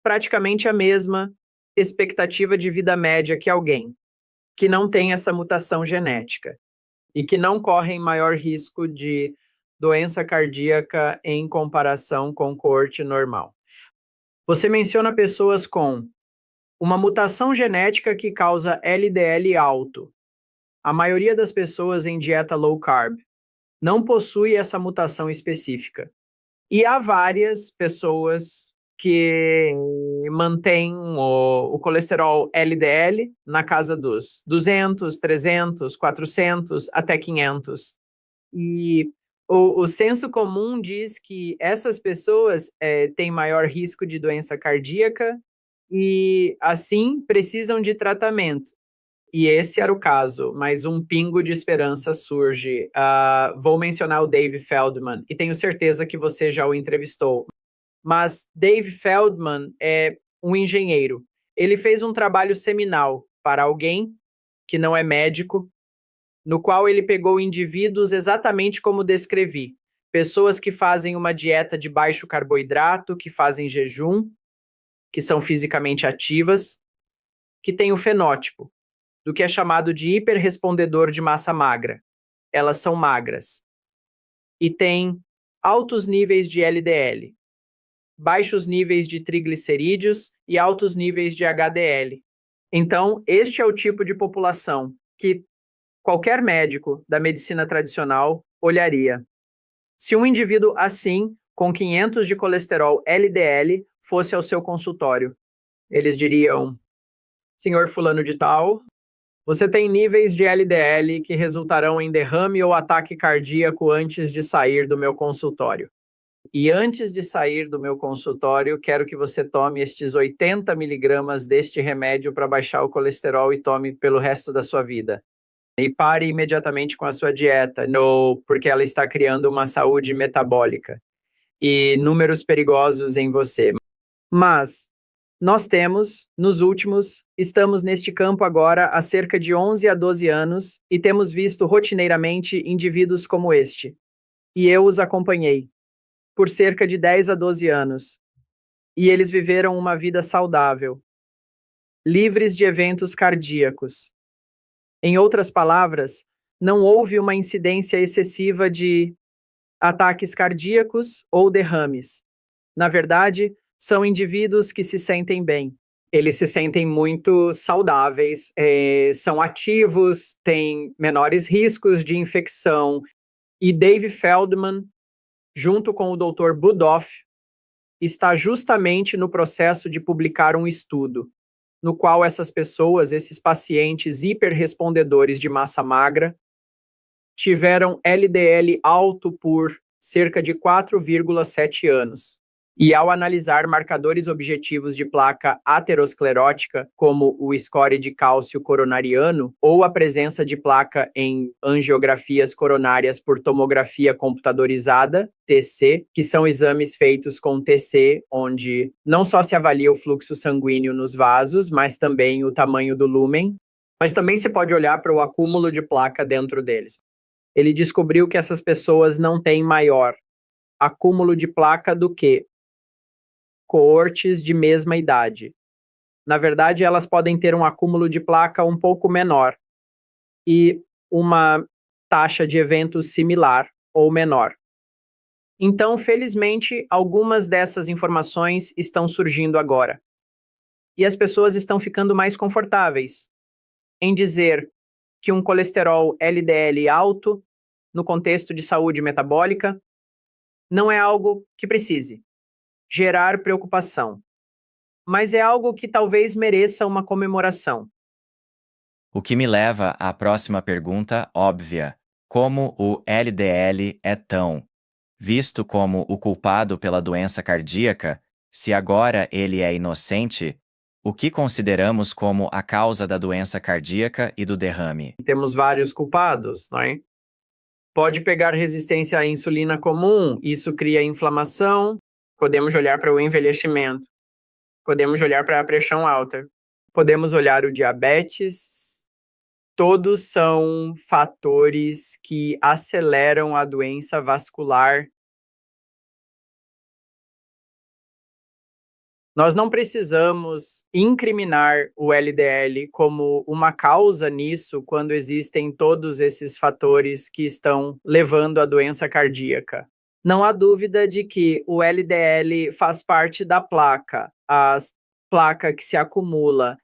praticamente a mesma expectativa de vida média que alguém que não tem essa mutação genética e que não correm maior risco de doença cardíaca em comparação com coorte normal. Você menciona pessoas com uma mutação genética que causa LDL alto. A maioria das pessoas em dieta low carb não possui essa mutação específica. E há várias pessoas que mantêm o colesterol LDL na casa dos 200, 300, 400 até 500. E o senso comum diz que essas pessoas têm maior risco de doença cardíaca e, assim, precisam de tratamento. E esse era o caso, mas um pingo de esperança surge. Vou mencionar o Dave Feldman, e tenho certeza que você já o entrevistou. Mas Dave Feldman é um engenheiro. Ele fez um trabalho seminal para alguém que não é médico, no qual ele pegou indivíduos exatamente como descrevi. Pessoas que fazem uma dieta de baixo carboidrato, que fazem jejum, que são fisicamente ativas, que têm o fenótipo do que é chamado de hiperrespondedor de massa magra. Elas são magras e têm altos níveis de LDL, baixos níveis de triglicerídeos e altos níveis de HDL. Então, este é o tipo de população que qualquer médico da medicina tradicional olharia. Se um indivíduo assim, com 500 de colesterol LDL, fosse ao seu consultório, eles diriam: senhor fulano de tal, você tem níveis de LDL que resultarão em derrame ou ataque cardíaco antes de sair do meu consultório. E antes de sair do meu consultório, quero que você tome estes 80 miligramas deste remédio para baixar o colesterol e tome pelo resto da sua vida. E pare imediatamente com a sua dieta, porque ela está criando uma saúde metabólica e números perigosos em você. Mas nós estamos neste campo agora há cerca de 11 a 12 anos e temos visto rotineiramente indivíduos como este. E eu os acompanhei por cerca de 10 a 12 anos. E eles viveram uma vida saudável, livres de eventos cardíacos. Em outras palavras, não houve uma incidência excessiva de ataques cardíacos ou derrames. Na verdade, são indivíduos que se sentem bem. Eles se sentem muito saudáveis, são ativos, têm menores riscos de infecção. E Dave Feldman, junto com o Dr. Budoff, está justamente no processo de publicar um estudo, no qual essas pessoas, esses pacientes hiperrespondedores de massa magra, tiveram LDL alto por cerca de 4,7 anos. E ao analisar marcadores objetivos de placa aterosclerótica, como o score de cálcio coronariano ou a presença de placa em angiografias coronárias por tomografia computadorizada, TC, que são exames feitos com TC, onde não só se avalia o fluxo sanguíneo nos vasos, mas também o tamanho do lúmen, mas também se pode olhar para o acúmulo de placa dentro deles. Ele descobriu que essas pessoas não têm maior acúmulo de placa do que coortes de mesma idade. Na verdade, elas podem ter um acúmulo de placa um pouco menor e uma taxa de eventos similar ou menor. Então, felizmente, algumas dessas informações estão surgindo agora. E as pessoas estão ficando mais confortáveis em dizer que um colesterol LDL alto, no contexto de saúde metabólica, não é algo que precise gerar preocupação, mas é algo que talvez mereça uma comemoração. O que me leva à próxima pergunta óbvia: como o LDL é tão visto como o culpado pela doença cardíaca, se agora ele é inocente? O que consideramos como a causa da doença cardíaca e do derrame? Temos vários culpados, não é? Pode pegar resistência à insulina comum, isso cria inflamação. Podemos olhar para o envelhecimento, podemos olhar para a pressão alta, podemos olhar o diabetes. Todos são fatores que aceleram a doença vascular. Nós não precisamos incriminar o LDL como uma causa nisso quando existem todos esses fatores que estão levando à doença cardíaca. Não há dúvida de que o LDL faz parte da placa, a placa que se acumula,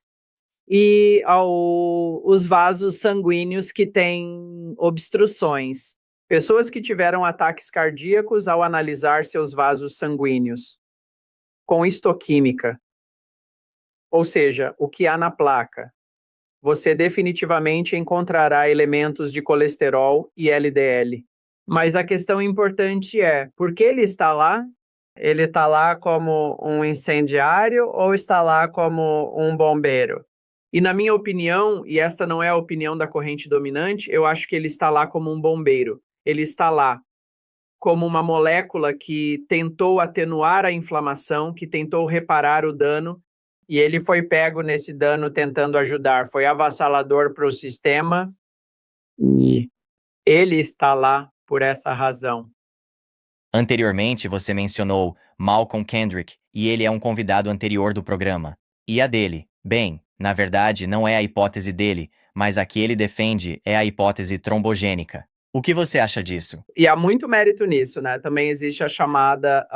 e os vasos sanguíneos que têm obstruções. Pessoas que tiveram ataques cardíacos ao analisar seus vasos sanguíneos com histoquímica, ou seja, o que há na placa, você definitivamente encontrará elementos de colesterol e LDL. Mas a questão importante é, por que ele está lá? Ele está lá como um incendiário ou está lá como um bombeiro? E na minha opinião, e esta não é a opinião da corrente dominante, eu acho que ele está lá como um bombeiro. Ele está lá como uma molécula que tentou atenuar a inflamação, que tentou reparar o dano, e ele foi pego nesse dano tentando ajudar. Foi avassalador para o sistema e ele está lá por essa razão. Anteriormente, você mencionou Malcolm Kendrick, e ele é um convidado anterior do programa. E a dele? Bem, na verdade, não é a hipótese dele, mas a que ele defende é a hipótese trombogênica. O que você acha disso? E há muito mérito nisso, né? Também existe a chamada,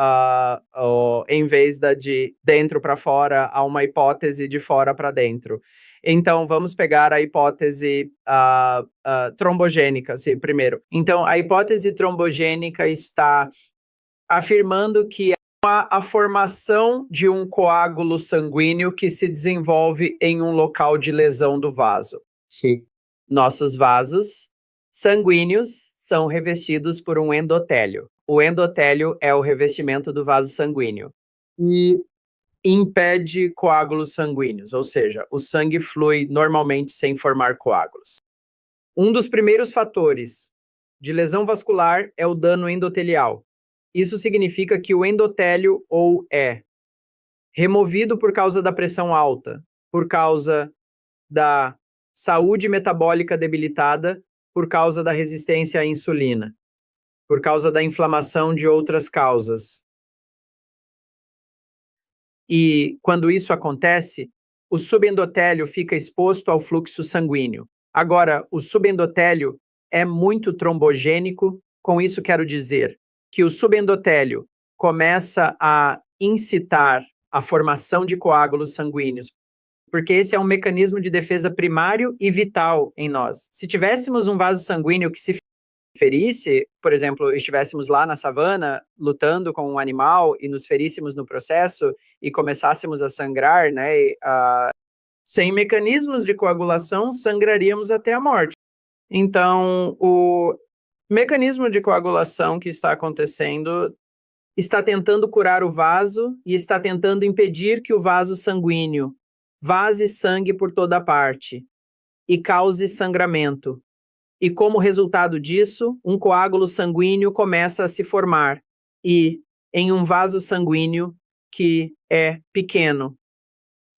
em vez da de dentro para fora, há uma hipótese de fora para dentro. Então, vamos pegar a hipótese trombogênica, sim, primeiro. Então, a hipótese trombogênica está afirmando que há a formação de um coágulo sanguíneo que se desenvolve em um local de lesão do vaso. Sim. Nossos vasos sanguíneos são revestidos por um endotélio. O endotélio é o revestimento do vaso sanguíneo e impede coágulos sanguíneos, ou seja, o sangue flui normalmente sem formar coágulos. Um dos primeiros fatores de lesão vascular é o dano endotelial. Isso significa que o endotélio ou é removido por causa da pressão alta, por causa da saúde metabólica debilitada, por causa da resistência à insulina, por causa da inflamação de outras causas. E quando isso acontece, o subendotélio fica exposto ao fluxo sanguíneo. Agora, o subendotélio é muito trombogênico, com isso quero dizer que o subendotélio começa a incitar a formação de coágulos sanguíneos porque esse é um mecanismo de defesa primário e vital em nós. Se tivéssemos um vaso sanguíneo que se ferisse, por exemplo, estivéssemos lá na savana lutando com um animal e nos feríssemos no processo e começássemos a sangrar, né, sem mecanismos de coagulação, sangraríamos até a morte. Então, o mecanismo de coagulação que está acontecendo está tentando curar o vaso e está tentando impedir que o vaso sanguíneo vaze sangue por toda parte e cause sangramento. E como resultado disso, um coágulo sanguíneo começa a se formar e em um vaso sanguíneo que é pequeno,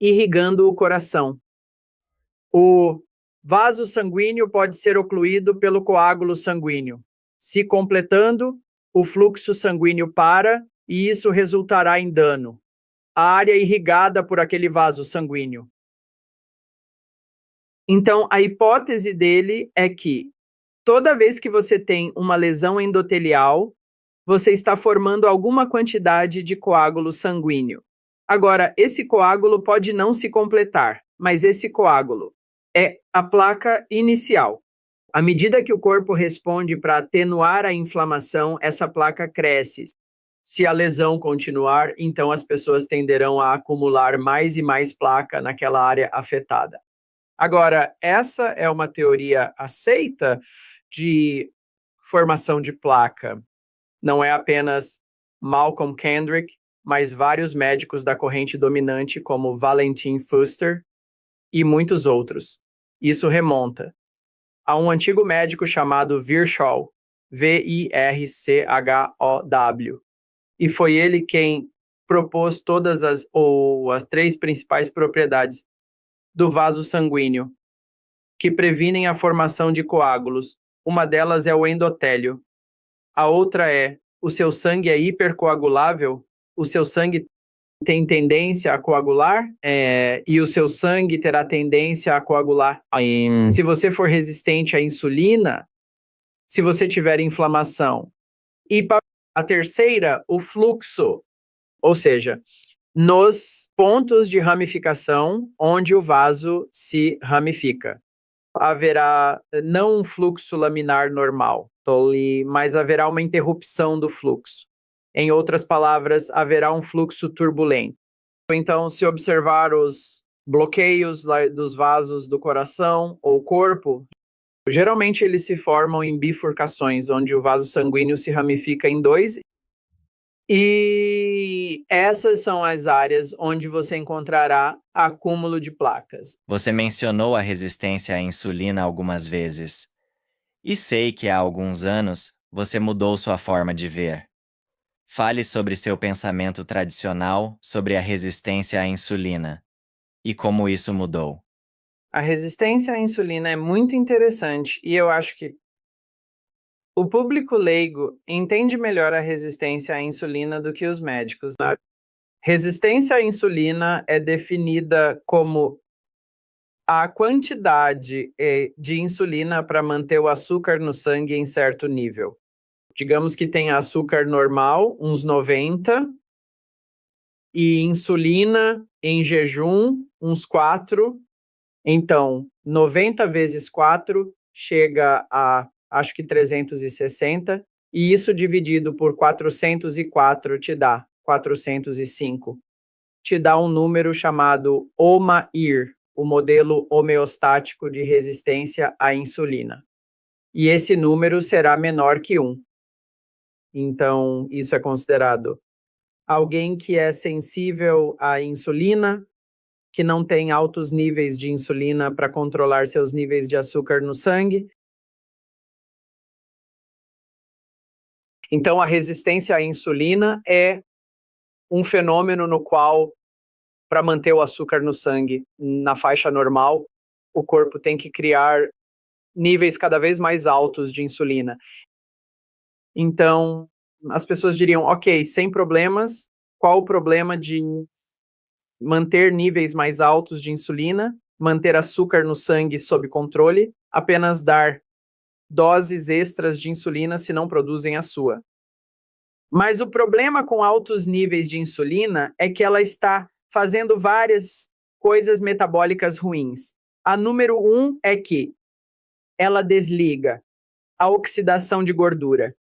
irrigando o coração. O vaso sanguíneo pode ser ocluído pelo coágulo sanguíneo. Se completando, o fluxo sanguíneo para e isso resultará em dano. A área irrigada por aquele vaso sanguíneo. Então, a hipótese dele é que toda vez que você tem uma lesão endotelial, você está formando alguma quantidade de coágulo sanguíneo. Agora, esse coágulo pode não se completar, mas esse coágulo é a placa inicial. À medida que o corpo responde para atenuar a inflamação, essa placa cresce. Se a lesão continuar, então as pessoas tenderão a acumular mais e mais placa naquela área afetada. Agora, essa é uma teoria aceita de formação de placa. Não é apenas Malcolm Kendrick, mas vários médicos da corrente dominante, como Valentin Fuster e muitos outros. Isso remonta a um antigo médico chamado Virchow, Virchow, e foi ele quem propôs todas as 3 principais propriedades do vaso sanguíneo, que previnem a formação de coágulos. Uma delas é o endotélio. A outra é, o seu sangue é hipercoagulável, o seu sangue tem tendência a coagular, e o seu sangue terá tendência a coagular. Se você for resistente à insulina, se você tiver inflamação. E a terceira, o fluxo, ou seja, nos pontos de ramificação onde o vaso se ramifica. Haverá não um fluxo laminar normal, mas haverá uma interrupção do fluxo. Em outras palavras, haverá um fluxo turbulento. Então, se observar os bloqueios dos vasos do coração ou corpo, geralmente eles se formam em bifurcações, onde o vaso sanguíneo se ramifica em 2. E essas são as áreas onde você encontrará acúmulo de placas. Você mencionou a resistência à insulina algumas vezes. E sei que há alguns anos você mudou sua forma de ver. Fale sobre seu pensamento tradicional sobre a resistência à insulina e como isso mudou. A resistência à insulina é muito interessante e eu acho que o público leigo entende melhor a resistência à insulina do que os médicos, sabe? Resistência à insulina é definida como a quantidade de insulina para manter o açúcar no sangue em certo nível. Digamos que tem açúcar normal, uns 90, e insulina em jejum, uns 4. Então, 90 vezes 4 chega a, acho que 360, e isso dividido por 404 te dá 405. Te dá um número chamado OMA-IR, o modelo homeostático de resistência à insulina. E esse número será menor que 1. Então, isso é considerado alguém que é sensível à insulina, que não tem altos níveis de insulina para controlar seus níveis de açúcar no sangue. Então, a resistência à insulina é um fenômeno no qual, para manter o açúcar no sangue na faixa normal, o corpo tem que criar níveis cada vez mais altos de insulina. Então, as pessoas diriam, ok, sem problemas, qual o problema de manter níveis mais altos de insulina, manter açúcar no sangue sob controle, apenas dar doses extras de insulina se não produzem a sua. Mas o problema com altos níveis de insulina é que ela está fazendo várias coisas metabólicas ruins. A número 1 é que ela desliga a oxidação de gordura.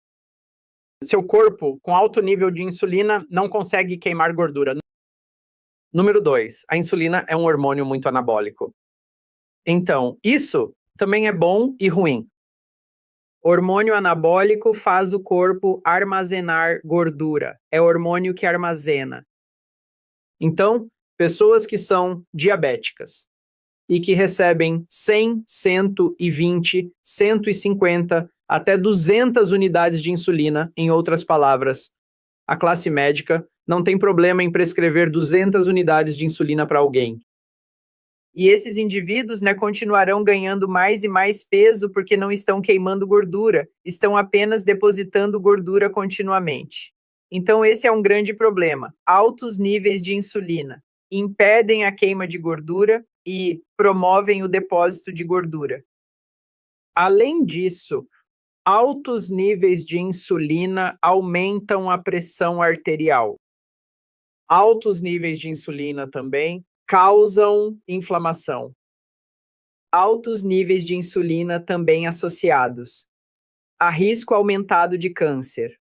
Seu corpo, com alto nível de insulina, não consegue queimar gordura. Número 2, a insulina é um hormônio muito anabólico. Então, isso também é bom e ruim. Hormônio anabólico faz o corpo armazenar gordura. É hormônio que armazena. Então, pessoas que são diabéticas e que recebem 100, 120, 150, até 200 unidades de insulina, em outras palavras, a classe médica não tem problema em prescrever 200 unidades de insulina para alguém. E esses indivíduos, continuarão ganhando mais e mais peso porque não estão queimando gordura, estão apenas depositando gordura continuamente. Então esse é um grande problema. Altos níveis de insulina impedem a queima de gordura e promovem o depósito de gordura. Além disso, altos níveis de insulina aumentam a pressão arterial. Altos níveis de insulina também causam inflamação. Altos níveis de insulina também associados a risco aumentado de câncer,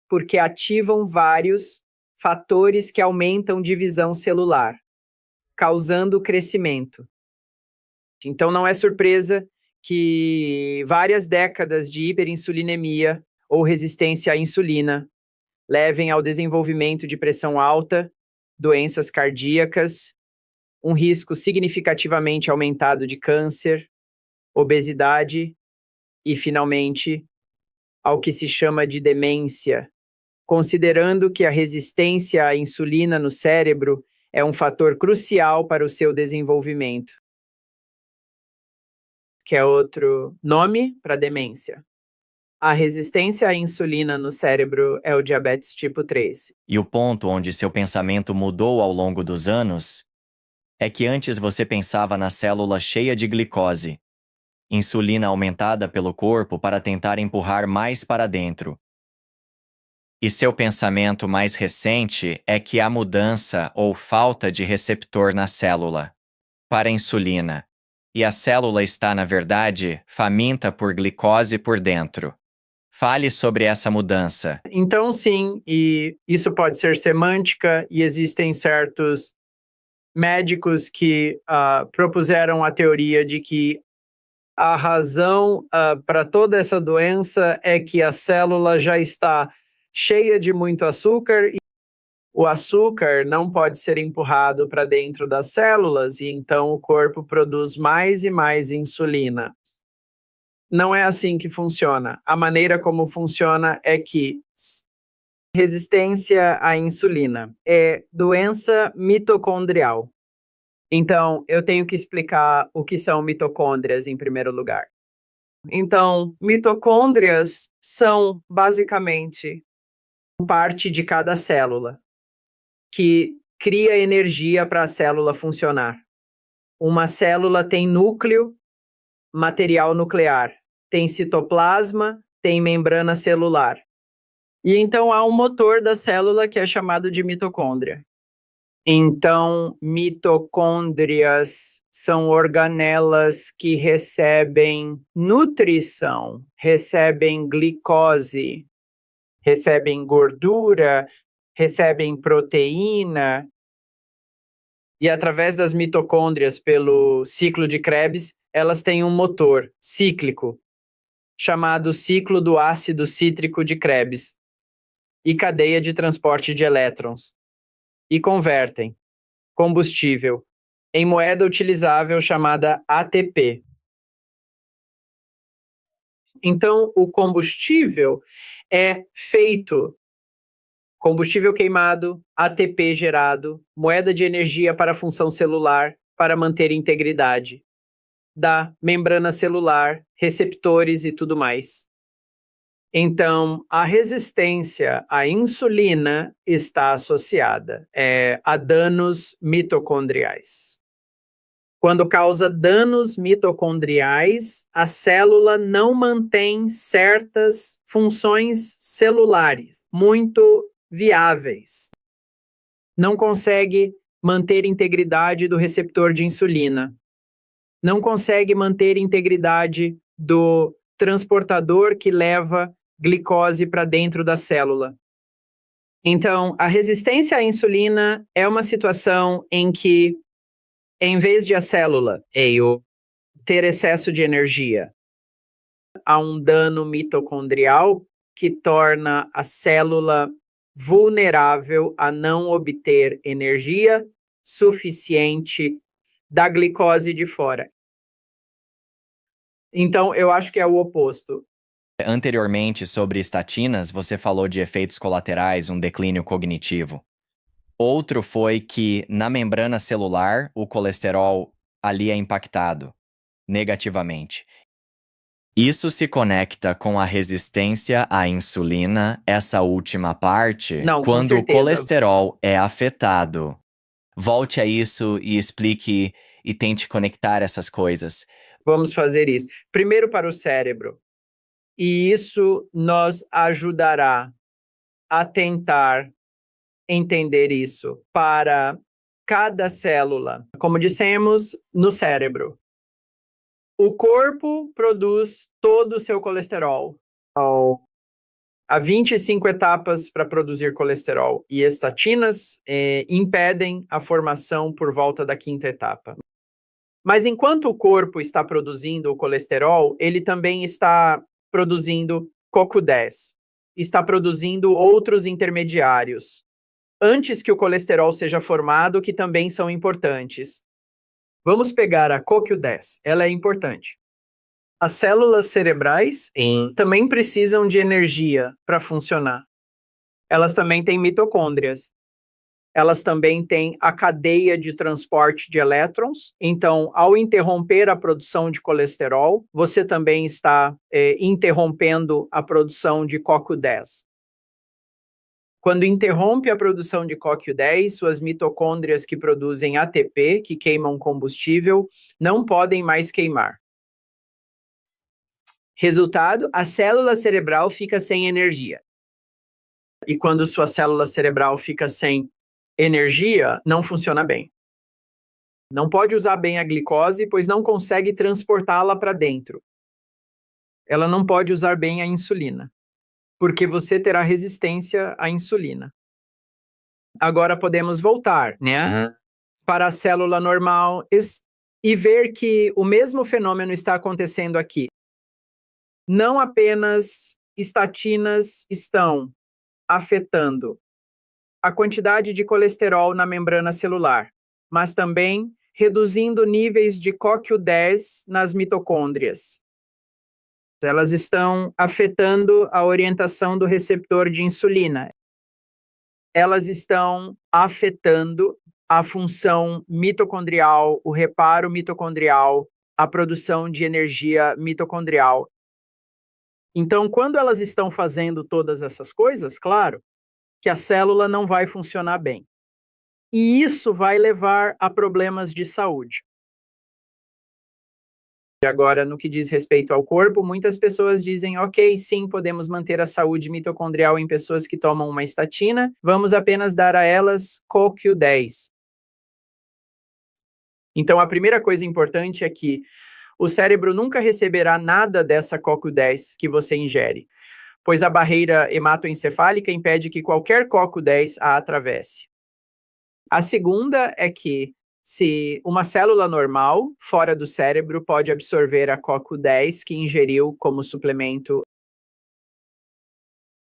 porque ativam vários fatores que aumentam divisão celular, causando crescimento. Então não é surpresa que várias décadas de hiperinsulinemia ou resistência à insulina levem ao desenvolvimento de pressão alta, doenças cardíacas, um risco significativamente aumentado de câncer, obesidade e, finalmente, ao que se chama de demência, considerando que a resistência à insulina no cérebro é um fator crucial para o seu desenvolvimento. Que é outro nome para demência. A resistência à insulina no cérebro é o diabetes tipo 3. E o ponto onde seu pensamento mudou ao longo dos anos é que antes você pensava na célula cheia de glicose, insulina aumentada pelo corpo para tentar empurrar mais para dentro. E seu pensamento mais recente é que há mudança ou falta de receptor na célula para a insulina, e a célula está, na verdade, faminta por glicose por dentro. Fale sobre essa mudança. Então, sim, e isso pode ser semântica, e existem certos médicos que propuseram a teoria de que a razão para toda essa doença é que a célula já está cheia de muito açúcar e o açúcar não pode ser empurrado para dentro das células e então o corpo produz mais e mais insulina. Não é assim que funciona. A maneira como funciona é que resistência à insulina é doença mitocondrial. Então, eu tenho que explicar o que são mitocôndrias em primeiro lugar. Então, mitocôndrias são basicamente parte de cada célula que cria energia para a célula funcionar. Uma célula tem núcleo, material nuclear, tem citoplasma, tem membrana celular. E então há um motor da célula que é chamado de mitocôndria. Então, mitocôndrias são organelas que recebem nutrição, recebem glicose, recebem gordura, recebem proteína. E através das mitocôndrias, pelo ciclo de Krebs, elas têm um motor cíclico, chamado ciclo do ácido cítrico de Krebs, e cadeia de transporte de elétrons, e convertem combustível em moeda utilizável chamada ATP. Então, o combustível é feito combustível queimado, ATP gerado, moeda de energia para a função celular para manter integridade da membrana celular, receptores e tudo mais. Então, a resistência à insulina está associada a danos mitocondriais. Quando causa danos mitocondriais, a célula não mantém certas funções celulares muito viáveis. Não consegue manter integridade do receptor de insulina, não consegue manter integridade do transportador que leva glicose para dentro da célula. Então, a resistência à insulina é uma situação em que, em vez de a célula ter excesso de energia, há um dano mitocondrial que torna a célula vulnerável a não obter energia suficiente da glicose de fora. Então, eu acho que é o oposto. Anteriormente, sobre estatinas, você falou de efeitos colaterais, um declínio cognitivo. Outro foi que, na membrana celular, o colesterol ali é impactado negativamente. Isso se conecta com a resistência à insulina, essa última parte, Não, com quando o certeza. colesterol é afetado. Volte a isso e explique e tente conectar essas coisas. Vamos fazer isso. Primeiro para o cérebro. E isso nos ajudará a tentar entender isso para cada célula. Como dissemos, no cérebro. O corpo produz todo o seu colesterol. Há 25 etapas para produzir colesterol e estatinas impedem a formação por volta da 5ª etapa. Mas enquanto o corpo está produzindo o colesterol, ele também está produzindo CoQ10, está produzindo outros intermediários, antes que o colesterol seja formado, que também são importantes. Vamos pegar a CoQ10, ela é importante. As células cerebrais também precisam de energia para funcionar. Elas também têm mitocôndrias. Elas também têm a cadeia de transporte de elétrons. Então, ao interromper a produção de colesterol, você também está interrompendo a produção de CoQ10. Quando interrompe a produção de CoQ10, suas mitocôndrias que produzem ATP, que queimam combustível, não podem mais queimar. Resultado, a célula cerebral fica sem energia. E quando sua célula cerebral fica sem energia, não funciona bem. Não pode usar bem a glicose, pois não consegue transportá-la para dentro. Ela não pode usar bem a insulina, porque você terá resistência à insulina. Agora podemos voltar, né, para a célula normal e ver que o mesmo fenômeno está acontecendo aqui. Não apenas estatinas estão afetando a quantidade de colesterol na membrana celular, mas também reduzindo níveis de CoQ10 nas mitocôndrias. Elas estão afetando a orientação do receptor de insulina. Elas estão afetando a função mitocondrial, o reparo mitocondrial, a produção de energia mitocondrial. Então, quando elas estão fazendo todas essas coisas, claro, que a célula não vai funcionar bem. E isso vai levar a problemas de saúde. E agora, no que diz respeito ao corpo, muitas pessoas dizem, ok, sim, podemos manter a saúde mitocondrial em pessoas que tomam uma estatina, vamos apenas dar a elas CoQ10. Então, a primeira coisa importante é que o cérebro nunca receberá nada dessa CoQ10 que você ingere, pois a barreira hematoencefálica impede que qualquer CoQ10 a atravesse. A segunda é que, se uma célula normal, fora do cérebro, pode absorver a CoQ10 que ingeriu como suplemento,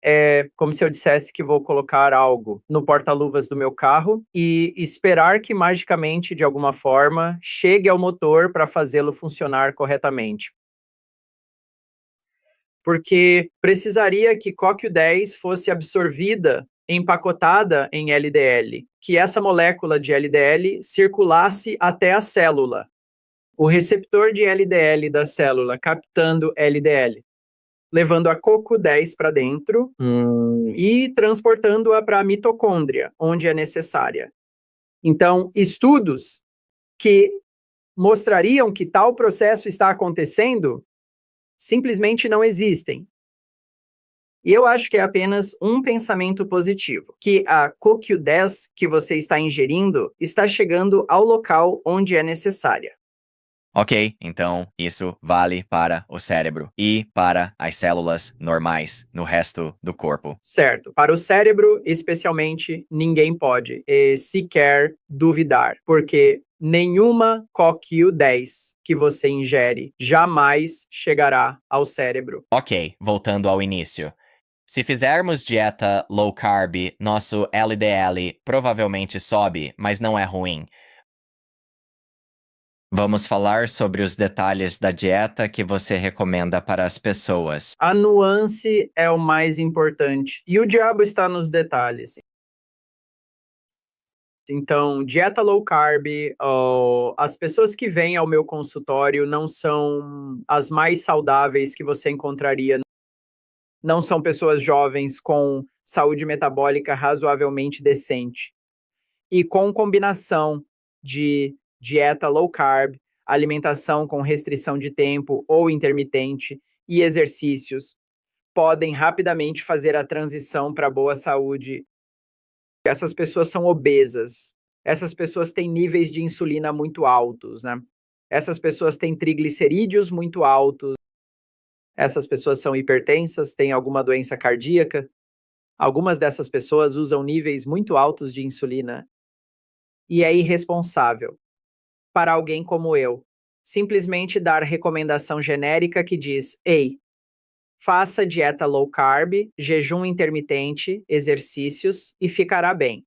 é como se eu dissesse que vou colocar algo no porta-luvas do meu carro e esperar que magicamente, de alguma forma, chegue ao motor para fazê-lo funcionar corretamente. Porque precisaria que CoQ10 fosse absorvida, empacotada em LDL, que essa molécula de LDL circulasse até a célula. O receptor de LDL da célula captando LDL, levando a CoQ10 para dentro e transportando-a para a mitocôndria, onde é necessária. Então, estudos que mostrariam que tal processo está acontecendo simplesmente não existem. E eu acho que é apenas um pensamento positivo, que a CoQ10 que você está ingerindo está chegando ao local onde é necessária. Ok, então isso vale para o cérebro e para as células normais no resto do corpo. Certo. Para o cérebro, especialmente, ninguém pode sequer duvidar, porque nenhuma CoQ10 que você ingere jamais chegará ao cérebro. Ok, voltando ao início. Se fizermos dieta low carb, nosso LDL provavelmente sobe, mas não é ruim. Vamos falar sobre os detalhes da dieta que você recomenda para as pessoas. A nuance é o mais importante, e o diabo está nos detalhes. Então, dieta low carb, as pessoas que vêm ao meu consultório não são as mais saudáveis que você encontraria. Não são pessoas jovens com saúde metabólica razoavelmente decente. E com combinação de dieta low carb, alimentação com restrição de tempo ou intermitente e exercícios, podem rapidamente fazer a transição para boa saúde. Essas pessoas são obesas. Essas pessoas têm níveis de insulina muito altos, né? Essas pessoas têm triglicerídeos muito altos. Essas pessoas são hipertensas, têm alguma doença cardíaca. Algumas dessas pessoas usam níveis muito altos de insulina. E é irresponsável para alguém como eu simplesmente dar recomendação genérica que diz: ei, faça dieta low carb, jejum intermitente, exercícios e ficará bem.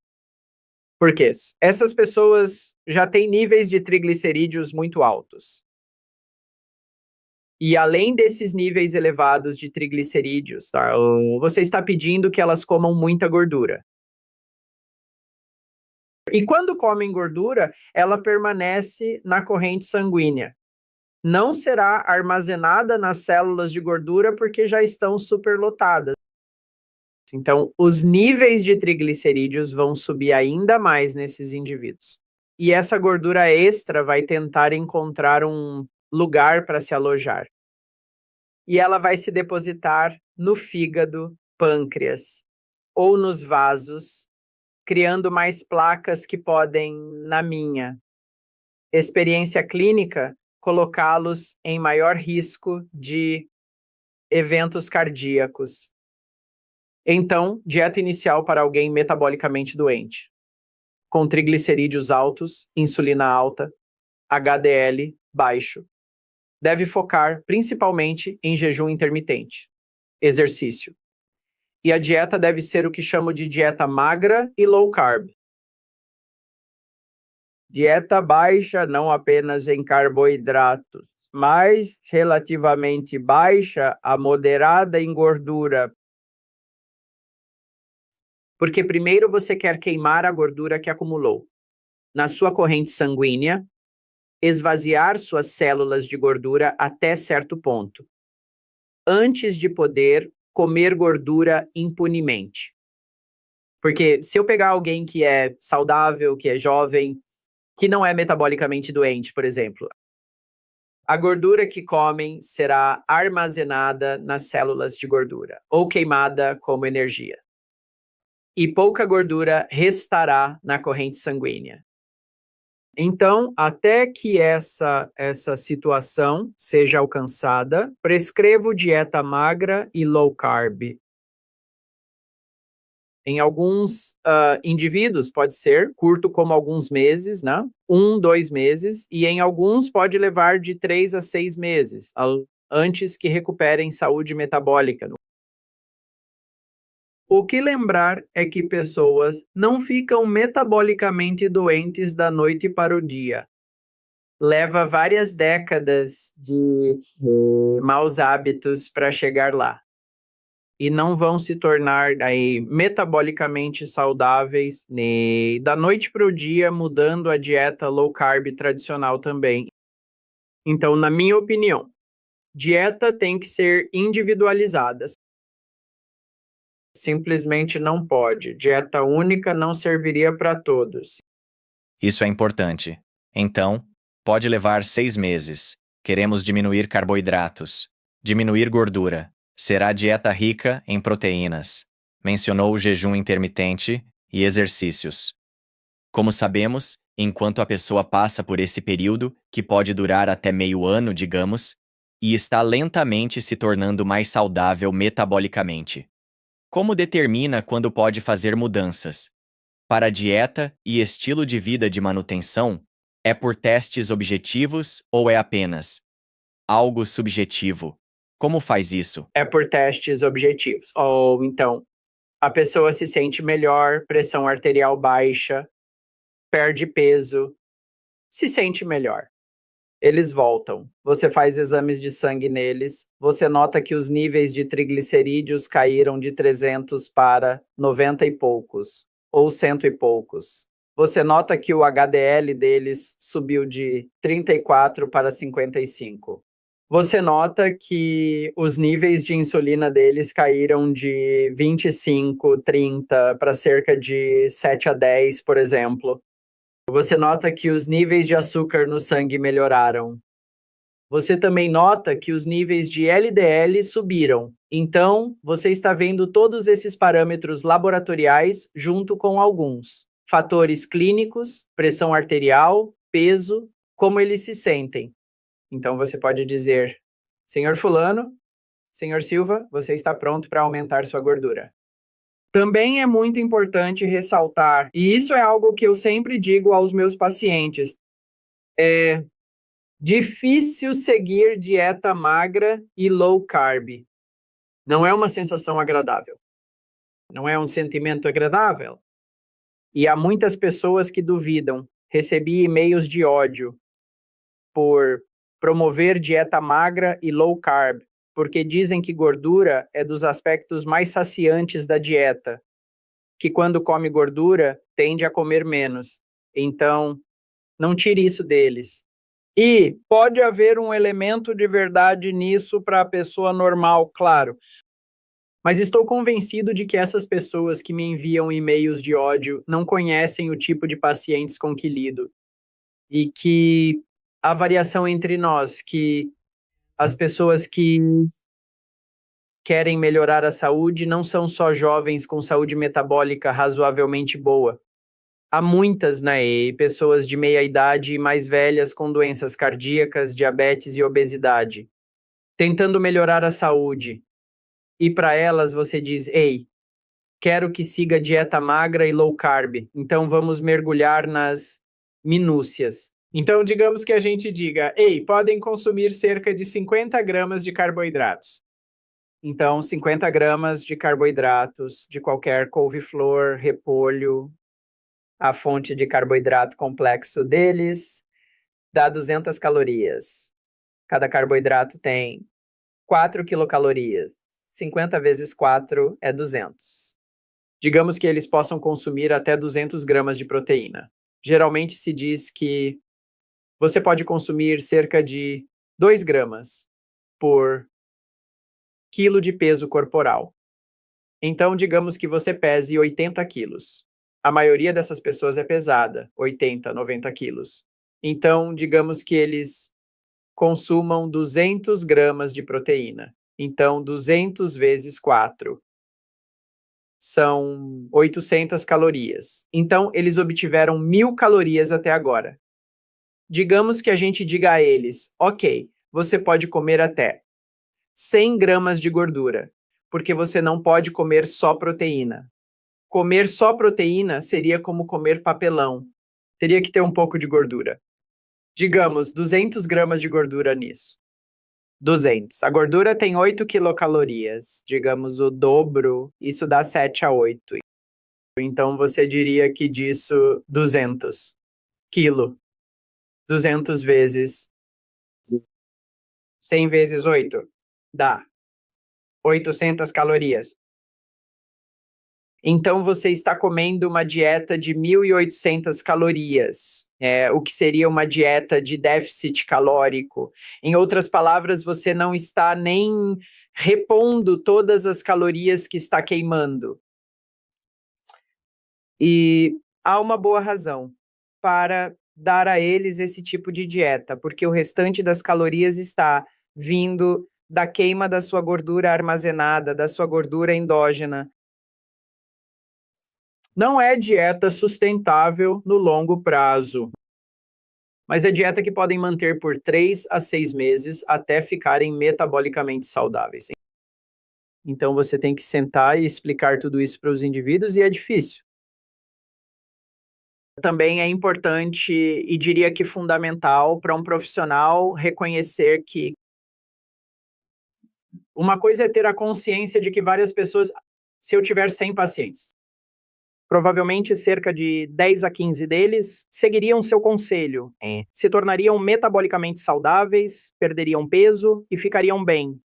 Por quê? Essas pessoas já têm níveis de triglicerídeos muito altos. E além desses níveis elevados de triglicerídeos, tá, você está pedindo que elas comam muita gordura. E quando comem gordura, ela permanece na corrente sanguínea. Não será armazenada nas células de gordura porque já estão superlotadas. Então, os níveis de triglicerídeos vão subir ainda mais nesses indivíduos. E essa gordura extra vai tentar encontrar um lugar para se alojar. E ela vai se depositar no fígado, pâncreas ou nos vasos, criando mais placas que podem, na minha experiência clínica, colocá-los em maior risco de eventos cardíacos. Então, dieta inicial para alguém metabolicamente doente, com triglicerídeos altos, insulina alta, HDL baixo. Deve focar principalmente em jejum intermitente, exercício. E a dieta deve ser o que chamo de dieta magra e low carb. Dieta baixa não apenas em carboidratos, mas relativamente baixa a moderada em gordura. Porque primeiro você quer queimar a gordura que acumulou na sua corrente sanguínea, esvaziar suas células de gordura até certo ponto, antes de poder comer gordura impunemente. Porque se eu pegar alguém que é saudável, que é jovem, que não é metabolicamente doente, por exemplo, a gordura que comem será armazenada nas células de gordura ou queimada como energia. E pouca gordura restará na corrente sanguínea. Então, até que essa situação seja alcançada, prescrevo dieta magra e low carb. Em alguns indivíduos pode ser curto como alguns meses, né? 1, 2 meses, e em alguns pode levar de 3 a 6 meses, antes que recuperem saúde metabólica. O que lembrar é que pessoas não ficam metabolicamente doentes da noite para o dia. Leva várias décadas de maus hábitos para chegar lá. E não vão se tornar aí metabolicamente saudáveis da noite para o dia, mudando a dieta low carb tradicional também. Então, na minha opinião, dieta tem que ser individualizada. Simplesmente não pode. Dieta única não serviria para todos. Isso é importante. Então, pode levar 6 meses. Queremos diminuir carboidratos, diminuir gordura, Será dieta rica em proteínas. Mencionou o jejum intermitente e exercícios. Como sabemos, enquanto a pessoa passa por esse período, que pode durar até meio ano, digamos, e está lentamente se tornando mais saudável metabolicamente. Como determina quando pode fazer mudanças? Para a dieta e estilo de vida de manutenção, é por testes objetivos ou é apenas algo subjetivo? Como faz isso? É por testes objetivos. Ou então, a pessoa se sente melhor, pressão arterial baixa, perde peso, se sente melhor. Eles voltam. Você faz exames de sangue neles, você nota que os níveis de triglicerídeos caíram de 300 para 90 e poucos, ou 100 e poucos. Você nota que o HDL deles subiu de 34 para 55. Você nota que os níveis de insulina deles caíram de 25, 30 para cerca de 7 a 10, por exemplo. Você nota que os níveis de açúcar no sangue melhoraram. Você também nota que os níveis de LDL subiram. Então, você está vendo todos esses parâmetros laboratoriais junto com alguns fatores clínicos, pressão arterial, peso, como eles se sentem. Então, você pode dizer: Senhor Fulano, Senhor Silva, você está pronto para aumentar sua gordura. Também é muito importante ressaltar, e isso é algo que eu sempre digo aos meus pacientes, é difícil seguir dieta magra e low carb. Não é uma sensação agradável. Não é um sentimento agradável. E há muitas pessoas que duvidam. Recebi e-mails de ódio por promover dieta magra e low carb, porque dizem que gordura é dos aspectos mais saciantes da dieta, que quando come gordura, tende a comer menos. Então, não tire isso deles. E pode haver um elemento de verdade nisso para a pessoa normal, claro. Mas estou convencido de que essas pessoas que me enviam e-mails de ódio não conhecem o tipo de pacientes com que lido. E que a variação entre nós, que as pessoas que querem melhorar a saúde não são só jovens com saúde metabólica razoavelmente boa. Há muitas na EI, pessoas de meia idade e mais velhas com doenças cardíacas, diabetes e obesidade, tentando melhorar a saúde. E para elas você diz: ei, quero que siga dieta magra e low carb, então vamos mergulhar nas minúcias. Então, digamos que a gente diga: ei, podem consumir cerca de 50 gramas de carboidratos. Então, 50 gramas de carboidratos de qualquer couve-flor, repolho, a fonte de carboidrato complexo deles, dá 200 calorias. Cada carboidrato tem 4 quilocalorias. 50 vezes 4 é 200. Digamos que eles possam consumir até 200 gramas de proteína. Geralmente se diz que você pode consumir cerca de 2 gramas por quilo de peso corporal. Então, digamos que você pese 80 quilos. A maioria dessas pessoas é pesada, 80, 90 quilos. Então, digamos que eles consumam 200 gramas de proteína. Então, 200 vezes 4 são 800 calorias. Então, eles obtiveram 1.000 calorias até agora. Digamos que a gente diga a eles: ok, você pode comer até 100 gramas de gordura, porque você não pode comer só proteína. Comer só proteína seria como comer papelão. Teria que ter um pouco de gordura. Digamos, 200 gramas de gordura nisso. 200. A gordura tem 8 quilocalorias. Digamos, o dobro, isso dá 7 a 8. Então, você diria que disso 200 quilo. 200 vezes 100 vezes 8 dá 800 calorias. Então, você está comendo uma dieta de 1.800 calorias, o que seria uma dieta de déficit calórico. Em outras palavras, você não está nem repondo todas as calorias que está queimando. E há uma boa razão para dar a eles esse tipo de dieta, porque o restante das calorias está vindo da queima da sua gordura armazenada, da sua gordura endógena. Não é dieta sustentável no longo prazo, mas é dieta que podem manter por 3 a 6 meses até ficarem metabolicamente saudáveis. Então você tem que sentar e explicar tudo isso para os indivíduos e é difícil. Também é importante e diria que fundamental para um profissional reconhecer que uma coisa é ter a consciência de que várias pessoas, se eu tiver 100 pacientes, provavelmente cerca de 10 a 15 deles seguiriam seu conselho, se tornariam metabolicamente saudáveis, perderiam peso e ficariam bem.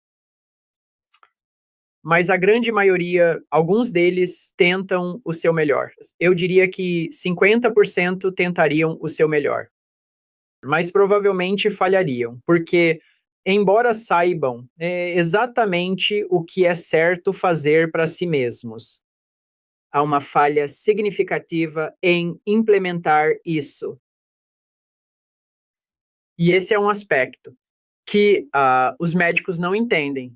Mas a grande maioria, alguns deles tentam o seu melhor. Eu diria que 50% tentariam o seu melhor, mas provavelmente falhariam, porque embora saibam exatamente o que é certo fazer para si mesmos, há uma falha significativa em implementar isso. E esse é um aspecto que os médicos não entendem,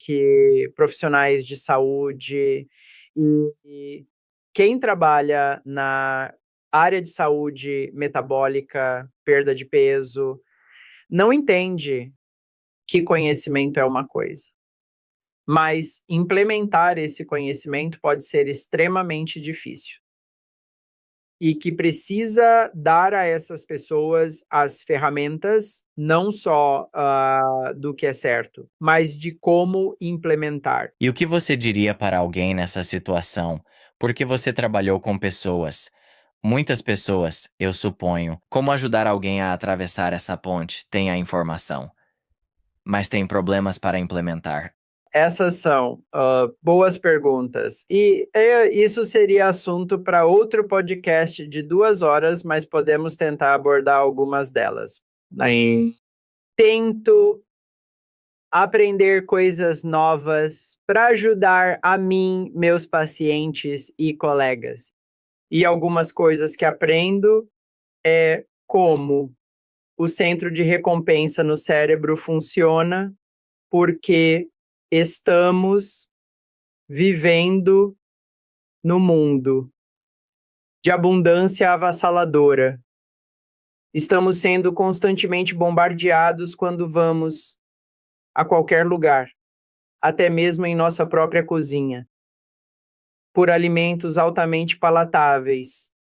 que profissionais de saúde e quem trabalha na área de saúde metabólica, perda de peso, não entende que conhecimento é uma coisa. Mas implementar esse conhecimento pode ser extremamente difícil. E que precisa dar a essas pessoas as ferramentas, não só do que é certo, mas de como implementar. E o que você diria para alguém nessa situação? Porque você trabalhou com pessoas. Muitas pessoas, eu suponho. Como ajudar alguém a atravessar essa ponte? Tem a informação, mas tem problemas para implementar. Essas são boas perguntas. E isso seria assunto para outro podcast de 2 horas, mas podemos tentar abordar algumas delas. Tento aprender coisas novas para ajudar a mim, meus pacientes e colegas. E algumas coisas que aprendo é como o centro de recompensa no cérebro funciona, porque estamos vivendo no mundo de abundância avassaladora. Estamos sendo constantemente bombardeados quando vamos a qualquer lugar, até mesmo em nossa própria cozinha, por alimentos altamente palatáveis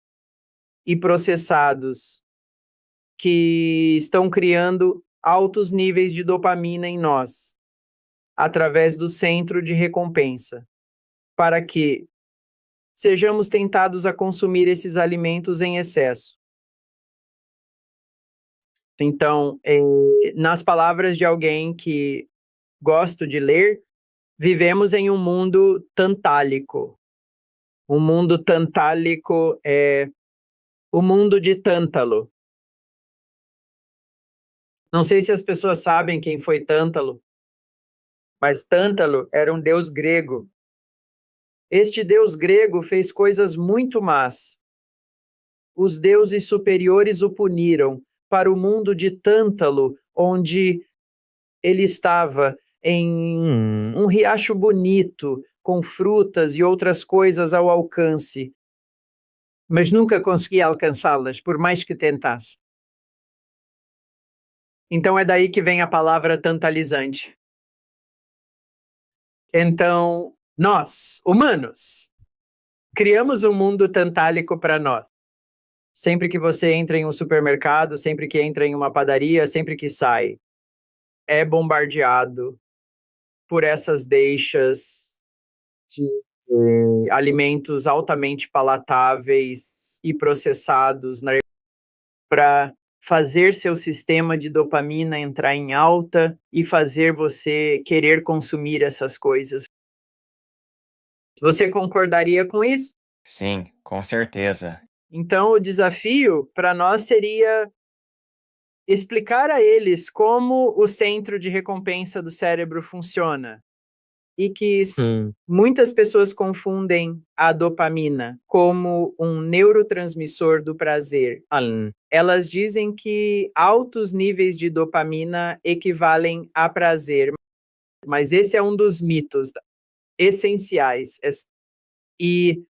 e processados que estão criando altos níveis de dopamina em nós, através do centro de recompensa, para que sejamos tentados a consumir esses alimentos em excesso. Então, nas palavras de alguém que gosto de ler, vivemos em um mundo tantálico. O mundo tantálico é o mundo de Tântalo. Não sei se as pessoas sabem quem foi Tântalo, mas Tântalo era um deus grego. Este deus grego fez coisas muito más. Os deuses superiores o puniram para o mundo de Tântalo, onde ele estava em um riacho bonito, com frutas e outras coisas ao alcance, mas nunca conseguia alcançá-las, por mais que tentasse. Então é daí que vem a palavra tantalizante. Então, nós, humanos, criamos um mundo tantálico para nós. Sempre que você entra em um supermercado, sempre que entra em uma padaria, sempre que sai, é bombardeado por essas deixas de alimentos altamente palatáveis e processados para fazer seu sistema de dopamina entrar em alta e fazer você querer consumir essas coisas. Você concordaria com isso? Sim, com certeza. Então, o desafio para nós seria explicar a eles como o centro de recompensa do cérebro funciona. E que muitas pessoas confundem a dopamina como um neurotransmissor do prazer. Elas dizem que altos níveis de dopamina equivalem a prazer. Mas esse é um dos mitos essenciais e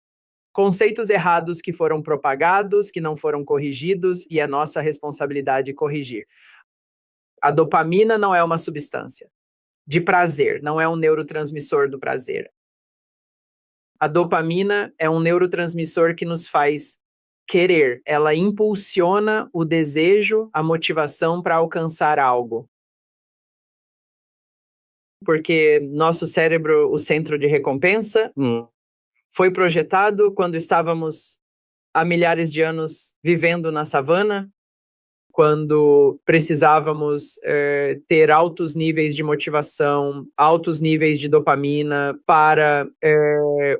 conceitos errados que foram propagados, que não foram corrigidos, e é nossa responsabilidade corrigir. A dopamina não é uma substância de prazer, não é um neurotransmissor do prazer. A dopamina é um neurotransmissor que nos faz querer, ela impulsiona o desejo, a motivação para alcançar algo. Porque nosso cérebro, o centro de recompensa, foi projetado quando estávamos há milhares de anos vivendo na savana, quando precisávamos ter altos níveis de motivação, altos níveis de dopamina para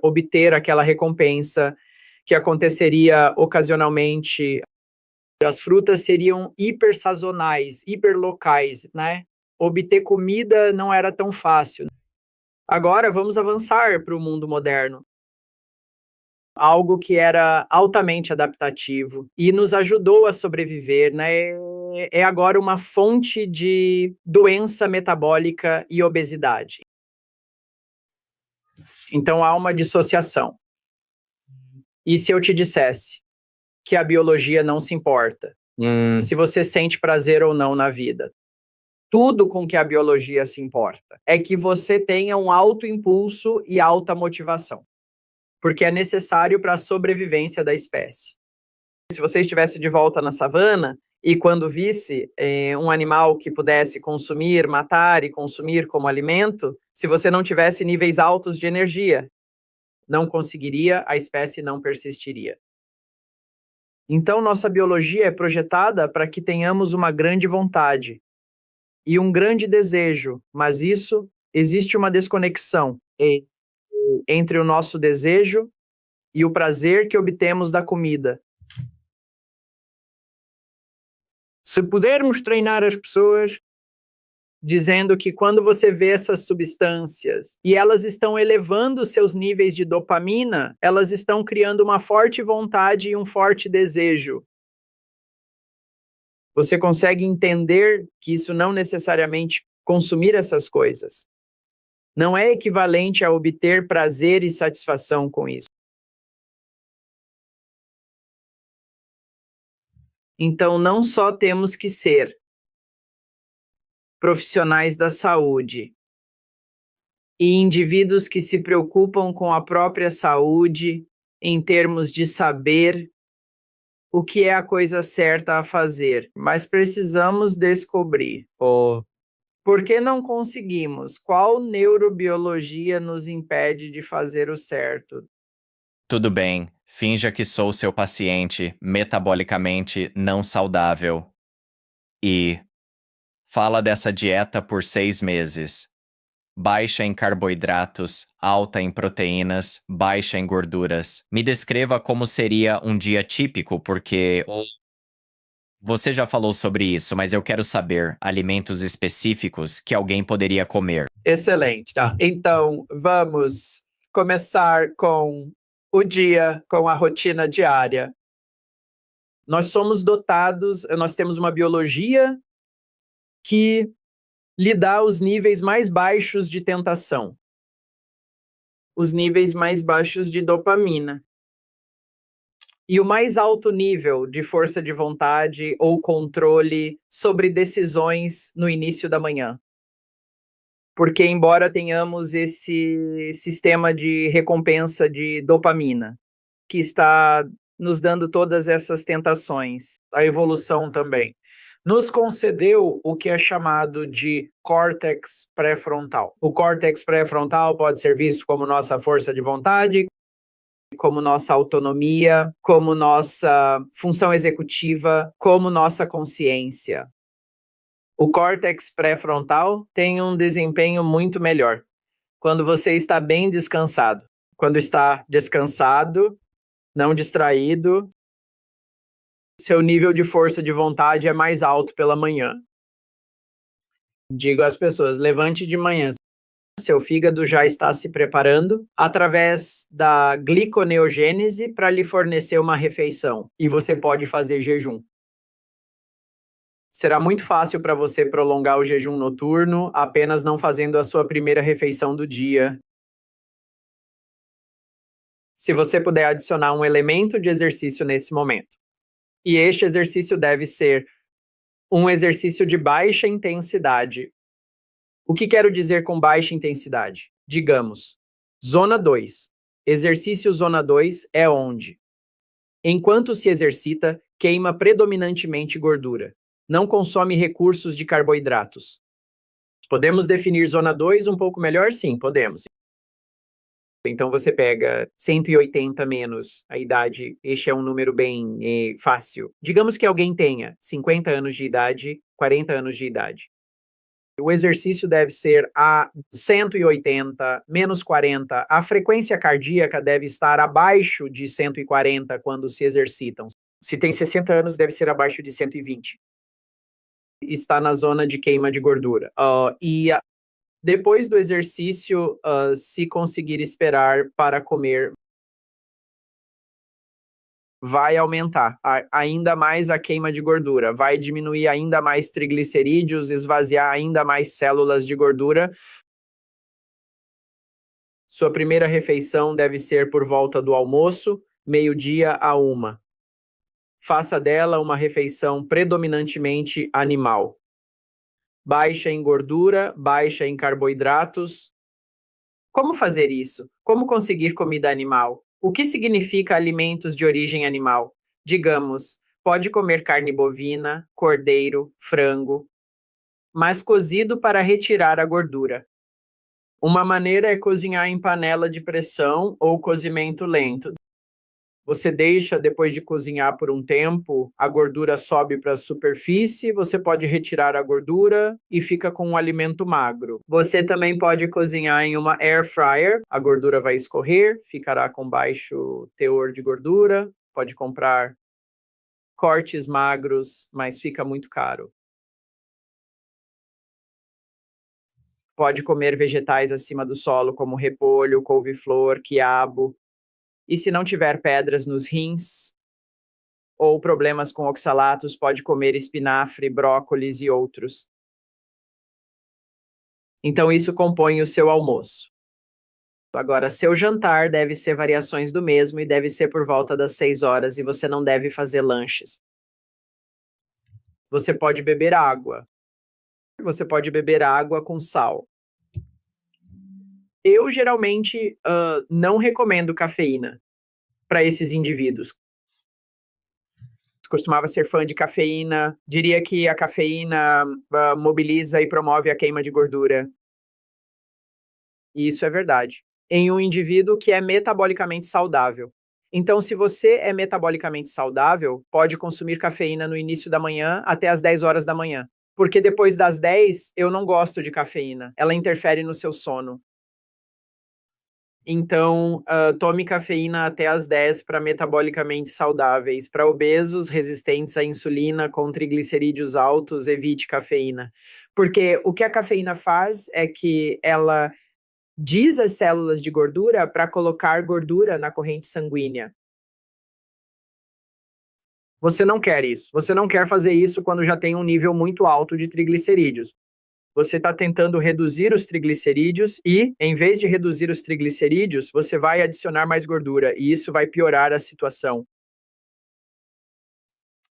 obter aquela recompensa que aconteceria ocasionalmente. As frutas seriam hipersazonais, hiperlocais, né? Obter comida não era tão fácil. Agora vamos avançar para o mundo moderno. Algo que era altamente adaptativo e nos ajudou a sobreviver, né? É agora uma fonte de doença metabólica e obesidade. Então há uma dissociação. E se eu te dissesse que a biologia não se importa, se você sente prazer ou não na vida, tudo com que a biologia se importa é que você tenha um alto impulso e alta motivação, porque é necessário para a sobrevivência da espécie. Se você estivesse de volta na savana e quando visse um animal que pudesse consumir, matar e consumir como alimento, se você não tivesse níveis altos de energia, não conseguiria, a espécie não persistiria. Então, nossa biologia é projetada para que tenhamos uma grande vontade e um grande desejo, mas existe uma desconexão entre o nosso desejo e o prazer que obtemos da comida. Se pudermos treinar as pessoas dizendo que quando você vê essas substâncias e elas estão elevando seus níveis de dopamina, elas estão criando uma forte vontade e um forte desejo. Você consegue entender que isso não necessariamente consumir essas coisas não é equivalente a obter prazer e satisfação com isso. Então, não só temos que ser profissionais da saúde e indivíduos que se preocupam com a própria saúde em termos de saber o que é a coisa certa a fazer, mas precisamos descobrir por que não conseguimos, qual neurobiologia nos impede de fazer o certo. Tudo bem, finja que sou seu paciente metabolicamente não saudável. E fala dessa dieta por 6 meses. Baixa em carboidratos, alta em proteínas, baixa em gorduras. Me descreva como seria um dia típico, porque você já falou sobre isso, mas eu quero saber alimentos específicos que alguém poderia comer. Excelente, tá? Então, vamos começar com o dia, com a rotina diária. Nós somos dotados, nós temos uma biologia que lhe dá os níveis mais baixos de tentação, os níveis mais baixos de dopamina e o mais alto nível de força de vontade ou controle sobre decisões no início da manhã. Porque embora tenhamos esse sistema de recompensa de dopamina, que está nos dando todas essas tentações, a evolução também nos concedeu o que é chamado de córtex pré-frontal. O córtex pré-frontal pode ser visto como nossa força de vontade, como nossa autonomia, como nossa função executiva, como nossa consciência. O córtex pré-frontal tem um desempenho muito melhor quando você está bem descansado. Quando está descansado, não distraído, seu nível de força de vontade é mais alto pela manhã. Digo às pessoas, levante de manhã. Seu fígado já está se preparando através da gliconeogênese para lhe fornecer uma refeição. E você pode fazer jejum. Será muito fácil para você prolongar o jejum noturno apenas não fazendo a sua primeira refeição do dia. Se você puder adicionar um elemento de exercício nesse momento. E este exercício deve ser um exercício de baixa intensidade. O que quero dizer com baixa intensidade? Digamos, zona 2. Exercício zona 2 é onde, enquanto se exercita, queima predominantemente gordura. Não consome recursos de carboidratos. Podemos definir zona 2 um pouco melhor? Sim, podemos. Então você pega 180 menos a idade, este é um número bem fácil. Digamos que alguém tenha 50 anos de idade, 40 anos de idade. O exercício deve ser a 180 menos 40. A frequência cardíaca deve estar abaixo de 140 quando se exercitam. Se tem 60 anos, deve ser abaixo de 120. Está na zona de queima de gordura. Depois do exercício, se conseguir esperar para comer, vai aumentar ainda mais a queima de gordura, vai diminuir ainda mais triglicerídeos, esvaziar ainda mais células de gordura. Sua primeira refeição deve ser por volta do almoço, meio-dia a 1. Faça dela uma refeição predominantemente animal. Baixa em gordura, baixa em carboidratos. Como fazer isso? Como conseguir comida animal? O que significa alimentos de origem animal? Digamos, pode comer carne bovina, cordeiro, frango, mas cozido para retirar a gordura. Uma maneira é cozinhar em panela de pressão ou cozimento lento. Você deixa, depois de cozinhar por um tempo, a gordura sobe para a superfície, você pode retirar a gordura e fica com um alimento magro. Você também pode cozinhar em uma air fryer, a gordura vai escorrer, ficará com baixo teor de gordura, pode comprar cortes magros, mas fica muito caro. Pode comer vegetais acima do solo, como repolho, couve-flor, quiabo. E se não tiver pedras nos rins ou problemas com oxalatos, pode comer espinafre, brócolis e outros. Então isso compõe o seu almoço. Agora, seu jantar deve ser variações do mesmo e deve ser por volta das 6 horas e você não deve fazer lanches. Você pode beber água. Você pode beber água com sal. Eu geralmente não recomendo cafeína para esses indivíduos. Costumava ser fã de cafeína, diria que a cafeína mobiliza e promove a queima de gordura. E isso é verdade. Em um indivíduo que é metabolicamente saudável. Então, se você é metabolicamente saudável, pode consumir cafeína no início da manhã até as 10 horas da manhã. Porque depois das 10, eu não gosto de cafeína. Ela interfere no seu sono. Então, tome cafeína até as 10 para metabolicamente saudáveis. Para obesos, resistentes à insulina, com triglicerídeos altos, evite cafeína. Porque o que a cafeína faz é que ela diz as células de gordura para colocar gordura na corrente sanguínea. Você não quer isso. Você não quer fazer isso quando já tem um nível muito alto de triglicerídeos. Você está tentando reduzir os triglicerídeos e, em vez de reduzir os triglicerídeos, você vai adicionar mais gordura e isso vai piorar a situação.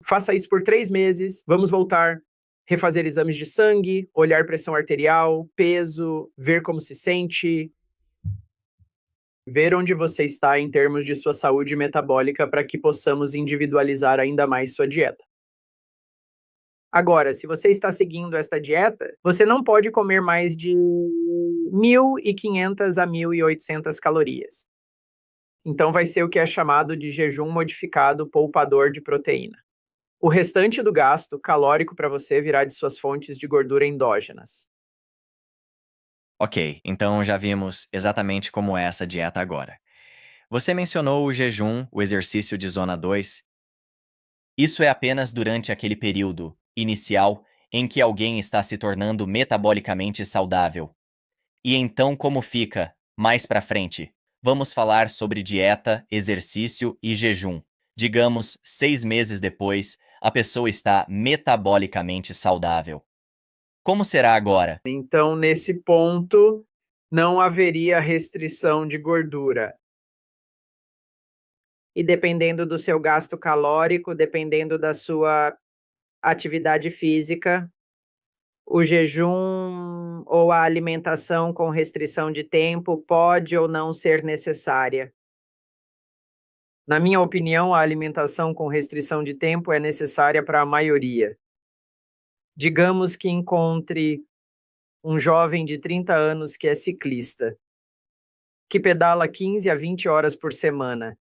Faça isso por 3 meses, vamos voltar, refazer exames de sangue, olhar pressão arterial, peso, ver como se sente, ver onde você está em termos de sua saúde metabólica para que possamos individualizar ainda mais sua dieta. Agora, se você está seguindo esta dieta, você não pode comer mais de 1.500 a 1.800 calorias. Então vai ser o que é chamado de jejum modificado poupador de proteína. O restante do gasto calórico para você virá de suas fontes de gordura endógenas. Ok, então já vimos exatamente como é essa dieta agora. Você mencionou o jejum, o exercício de zona 2. Isso é apenas durante aquele período inicial em que alguém está se tornando metabolicamente saudável. E então como fica mais para frente? Vamos falar sobre dieta, exercício e jejum. Digamos, 6 meses depois, a pessoa está metabolicamente saudável. Como será agora? Então, nesse ponto, não haveria restrição de gordura. E dependendo do seu gasto calórico, dependendo da sua atividade física, o jejum ou a alimentação com restrição de tempo pode ou não ser necessária. Na minha opinião, a alimentação com restrição de tempo é necessária para a maioria. Digamos que encontre um jovem de 30 anos que é ciclista, que pedala 15 a 20 horas por semana.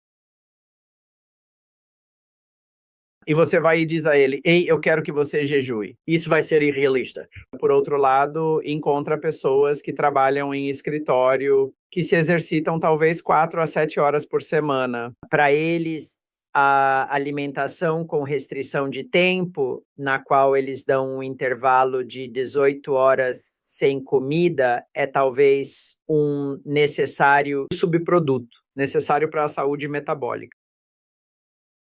E você vai e diz a ele: ei, eu quero que você jejue. Isso vai ser irrealista. Por outro lado, encontra pessoas que trabalham em escritório, que se exercitam talvez 4 a 7 horas por semana. Para eles, a alimentação com restrição de tempo, na qual eles dão um intervalo de 18 horas sem comida, é talvez um necessário subproduto, necessário para a saúde metabólica.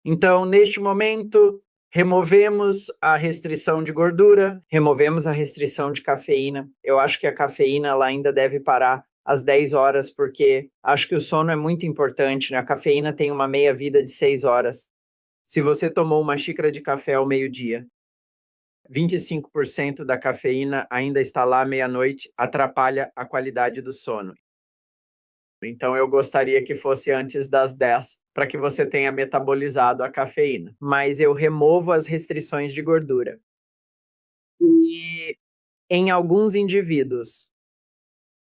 Então, neste momento, removemos a restrição de gordura, removemos a restrição de cafeína. Eu acho que a cafeína ela ainda deve parar às 10 horas, porque acho que o sono é muito importante, né? A cafeína tem uma meia-vida de 6 horas. Se você tomou uma xícara de café ao meio-dia, 25% da cafeína ainda está lá à meia-noite, atrapalha a qualidade do sono. Então, eu gostaria que fosse antes das 10, para que você tenha metabolizado a cafeína. Mas eu removo as restrições de gordura. E em alguns indivíduos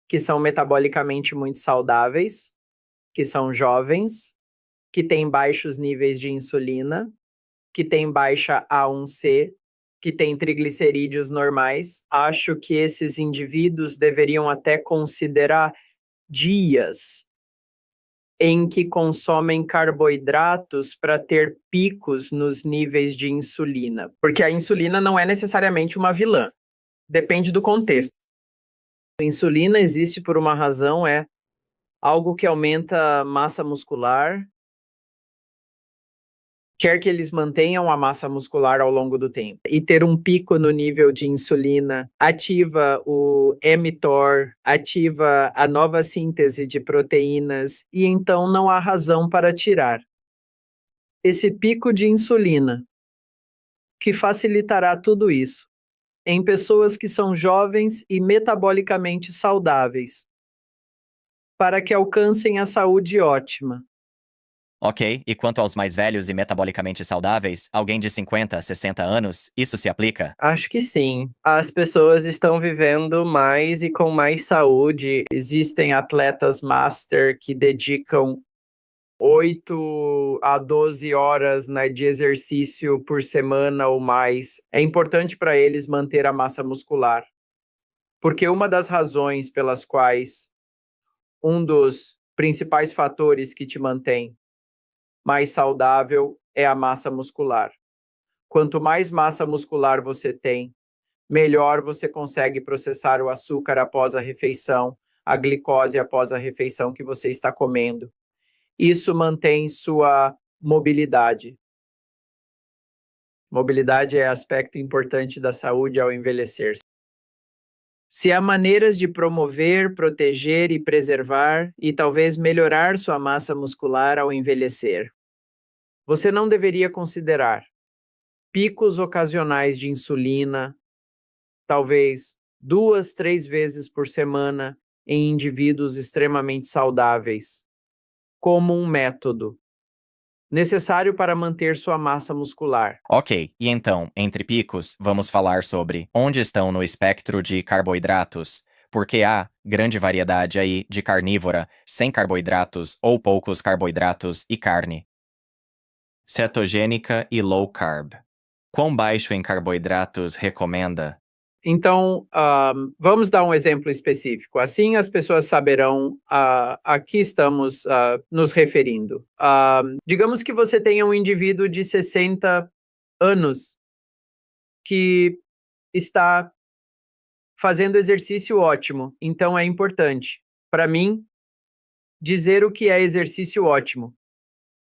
que são metabolicamente muito saudáveis, que são jovens, que têm baixos níveis de insulina, que têm baixa A1C, que têm triglicerídeos normais, acho que esses indivíduos deveriam até considerar dias em que consomem carboidratos para ter picos nos níveis de insulina. Porque a insulina não é necessariamente uma vilã. Depende do contexto. A insulina existe por uma razão, é algo que aumenta a massa muscular, quer que eles mantenham a massa muscular ao longo do tempo. E ter um pico no nível de insulina ativa o mTOR, ativa a nova síntese de proteínas, e então não há razão para tirar. Esse pico de insulina, que facilitará tudo isso, em pessoas que são jovens e metabolicamente saudáveis, para que alcancem a saúde ótima. Ok, e quanto aos mais velhos e metabolicamente saudáveis, alguém de 50 a 60 anos, isso se aplica? Acho que sim. As pessoas estão vivendo mais e com mais saúde. Existem atletas master que dedicam 8 a 12 horas, né, de exercício por semana ou mais. É importante para eles manter a massa muscular. Porque uma das razões pelas quais um dos principais fatores que te mantém mais saudável é a massa muscular. Quanto mais massa muscular você tem, melhor você consegue processar o açúcar após a refeição, a glicose após a refeição que você está comendo. Isso mantém sua mobilidade. Mobilidade é aspecto importante da saúde ao envelhecer. Se há maneiras de promover, proteger e preservar e talvez melhorar sua massa muscular ao envelhecer, você não deveria considerar picos ocasionais de insulina, talvez 2, 3 vezes por semana em indivíduos extremamente saudáveis, como um método necessário para manter sua massa muscular. Ok, e então, entre picos, vamos falar sobre onde estão no espectro de carboidratos, porque há grande variedade aí de carnívora, sem carboidratos ou poucos carboidratos e carne. Cetogênica e low carb. Quão baixo em carboidratos recomenda? Então, vamos dar um exemplo específico. Assim as pessoas saberão a que estamos nos referindo. Digamos que você tenha um indivíduo de 60 anos que está fazendo exercício ótimo. Então, é importante, para mim, dizer o que é exercício ótimo.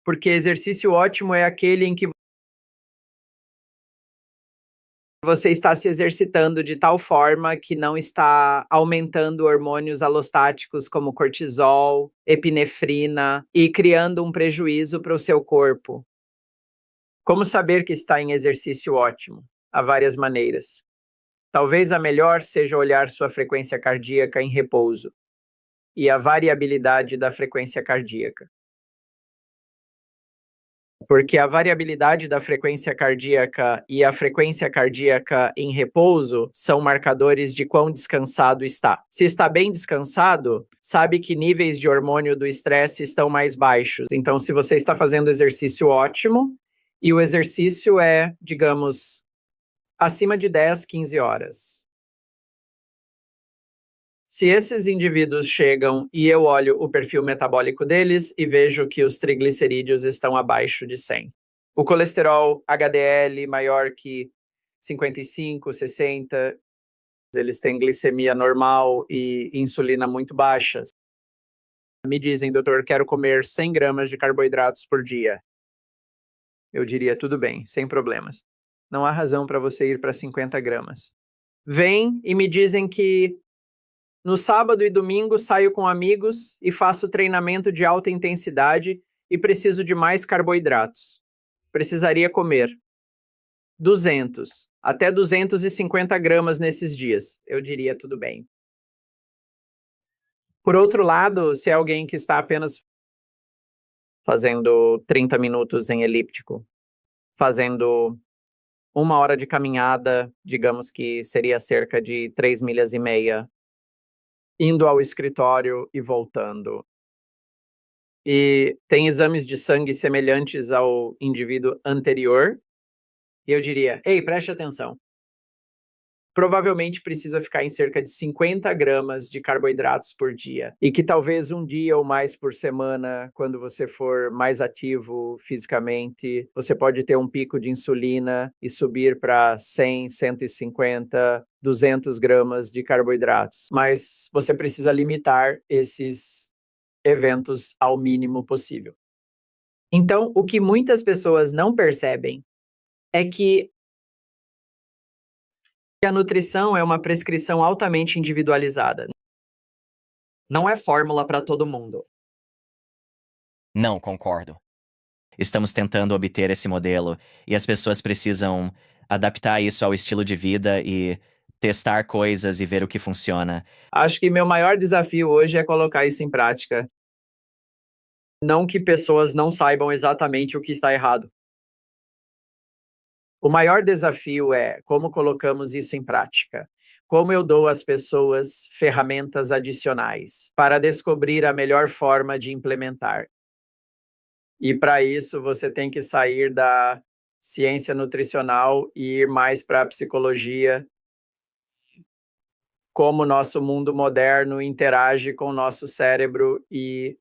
Porque exercício ótimo é aquele em que você está se exercitando de tal forma que não está aumentando hormônios alostáticos como cortisol, epinefrina e criando um prejuízo para o seu corpo. Como saber que está em exercício ótimo? Há várias maneiras. Talvez a melhor seja olhar sua frequência cardíaca em repouso e a variabilidade da frequência cardíaca. Porque a variabilidade da frequência cardíaca e a frequência cardíaca em repouso são marcadores de quão descansado está. Se está bem descansado, sabe que níveis de hormônio do estresse estão mais baixos. Então, se você está fazendo exercício ótimo, e o exercício é, digamos, acima de 10, 15 horas. Se esses indivíduos chegam e eu olho o perfil metabólico deles e vejo que os triglicerídeos estão abaixo de 100. O colesterol HDL maior que 55, 60, eles têm glicemia normal e insulina muito baixas. Me dizem, doutor, quero comer 100 gramas de carboidratos por dia. Eu diria, tudo bem, sem problemas. Não há razão para você ir para 50 gramas. Vêm e me dizem que no sábado e domingo saio com amigos e faço treinamento de alta intensidade e preciso de mais carboidratos. Precisaria comer 200 até 250 gramas nesses dias. Eu diria tudo bem. Por outro lado, se é alguém que está apenas fazendo 30 minutos em elíptico, fazendo 1 hora de caminhada, digamos que seria cerca de 3,5 milhas, indo ao escritório e voltando. E tem exames de sangue semelhantes ao indivíduo anterior, e eu diria, ei, preste atenção. Provavelmente precisa ficar em cerca de 50 gramas de carboidratos por dia, e que talvez um dia ou mais por semana, quando você for mais ativo fisicamente, você pode ter um pico de insulina e subir para 100, 150, 200 gramas de carboidratos. Mas você precisa limitar esses eventos ao mínimo possível. Então, o que muitas pessoas não percebem é que a nutrição é uma prescrição altamente individualizada. Não é fórmula para todo mundo. Não concordo. Estamos tentando obter esse modelo e as pessoas precisam adaptar isso ao estilo de vida e testar coisas e ver o que funciona. Acho que meu maior desafio hoje é colocar isso em prática. Não que pessoas não saibam exatamente o que está errado. O maior desafio é como colocamos isso em prática. Como eu dou às pessoas ferramentas adicionais para descobrir a melhor forma de implementar. E para isso você tem que sair da ciência nutricional e ir mais para a psicologia. Como o nosso mundo moderno interage com o nosso cérebro e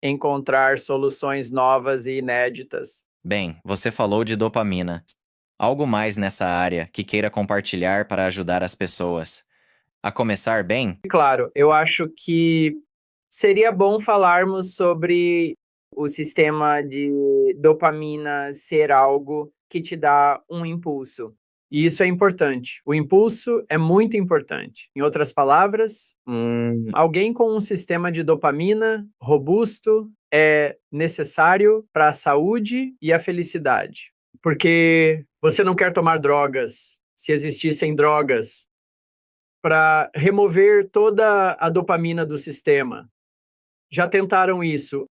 encontrar soluções novas e inéditas. Bem, você falou de dopamina. Algo mais nessa área que queira compartilhar para ajudar as pessoas? A começar bem? Claro, eu acho que seria bom falarmos sobre o sistema de dopamina ser algo que te dá um impulso. E isso é importante. O impulso é muito importante. Em outras palavras, alguém com um sistema de dopamina robusto é necessário para a saúde e a felicidade. Porque você não quer tomar drogas, se existissem drogas, para remover toda a dopamina do sistema. Já tentaram isso.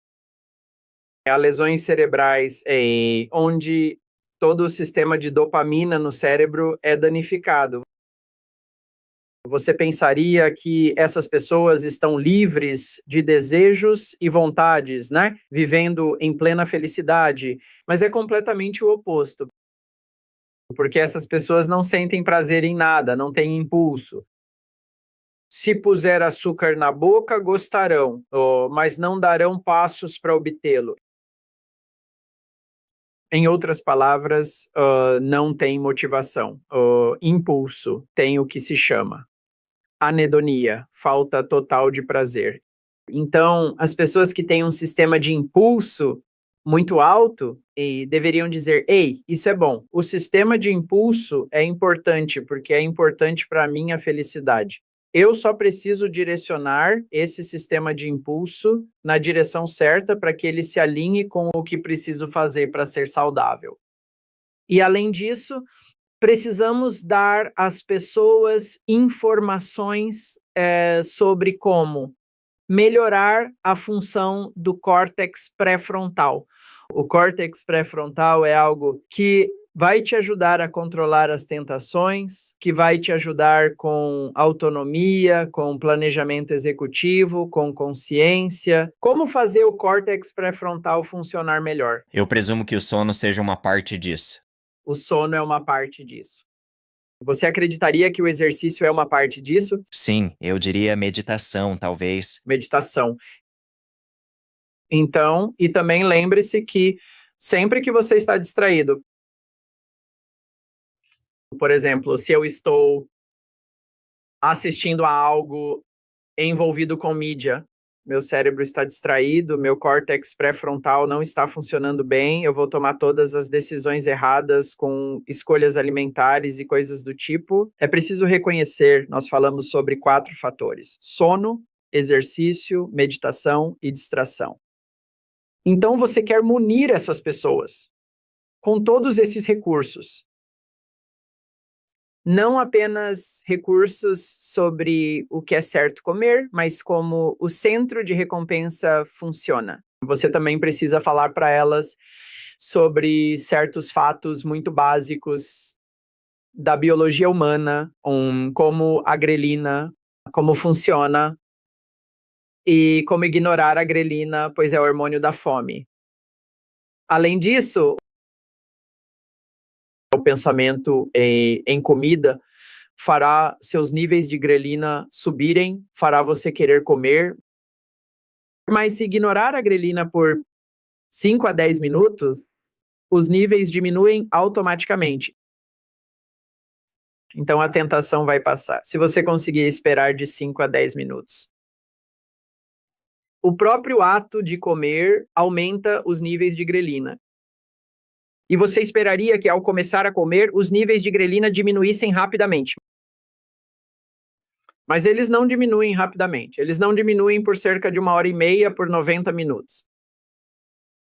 Há lesões cerebrais onde todo o sistema de dopamina no cérebro é danificado. Você pensaria que essas pessoas estão livres de desejos e vontades, né? Vivendo em plena felicidade, mas é completamente o oposto. Porque essas pessoas não sentem prazer em nada, não têm impulso. Se puser açúcar na boca, gostarão, mas não darão passos para obtê-lo. Em outras palavras, não tem motivação. Impulso tem o que se chama anedonia, falta total de prazer. Então, as pessoas que têm um sistema de impulso muito alto e deveriam dizer: ei, isso é bom. O sistema de impulso é importante, porque é importante para a minha felicidade. Eu só preciso direcionar esse sistema de impulso na direção certa para que ele se alinhe com o que preciso fazer para ser saudável. E, além disso, precisamos dar às pessoas informações sobre como melhorar a função do córtex pré-frontal. O córtex pré-frontal é algo que vai te ajudar a controlar as tentações, que vai te ajudar com autonomia, com planejamento executivo, com consciência. Como fazer o córtex pré-frontal funcionar melhor? Eu presumo que o sono seja uma parte disso. O sono é uma parte disso. Você acreditaria que o exercício é uma parte disso? Sim, eu diria meditação, talvez. Meditação. Então, e também lembre-se que sempre que você está distraído, por exemplo, se eu estou assistindo a algo envolvido com mídia, meu cérebro está distraído, meu córtex pré-frontal não está funcionando bem, eu vou tomar todas as decisões erradas com escolhas alimentares e coisas do tipo. É preciso reconhecer, nós falamos sobre 4 fatores: sono, exercício, meditação e distração. Então você quer munir essas pessoas com todos esses recursos. Não apenas recursos sobre o que é certo comer, mas como o centro de recompensa funciona. Você também precisa falar para elas sobre certos fatos muito básicos da biologia humana, como a grelina, como funciona, e como ignorar a grelina, pois é o hormônio da fome. Além disso, o pensamento em comida fará seus níveis de grelina subirem, fará você querer comer. Mas se ignorar a grelina por 5 a 10 minutos, os níveis diminuem automaticamente. Então a tentação vai passar, se você conseguir esperar de 5 a 10 minutos. O próprio ato de comer aumenta os níveis de grelina. E você esperaria que, ao começar a comer, os níveis de grelina diminuíssem rapidamente. Mas eles não diminuem rapidamente. Eles não diminuem por cerca de 1h30 por 90 minutos.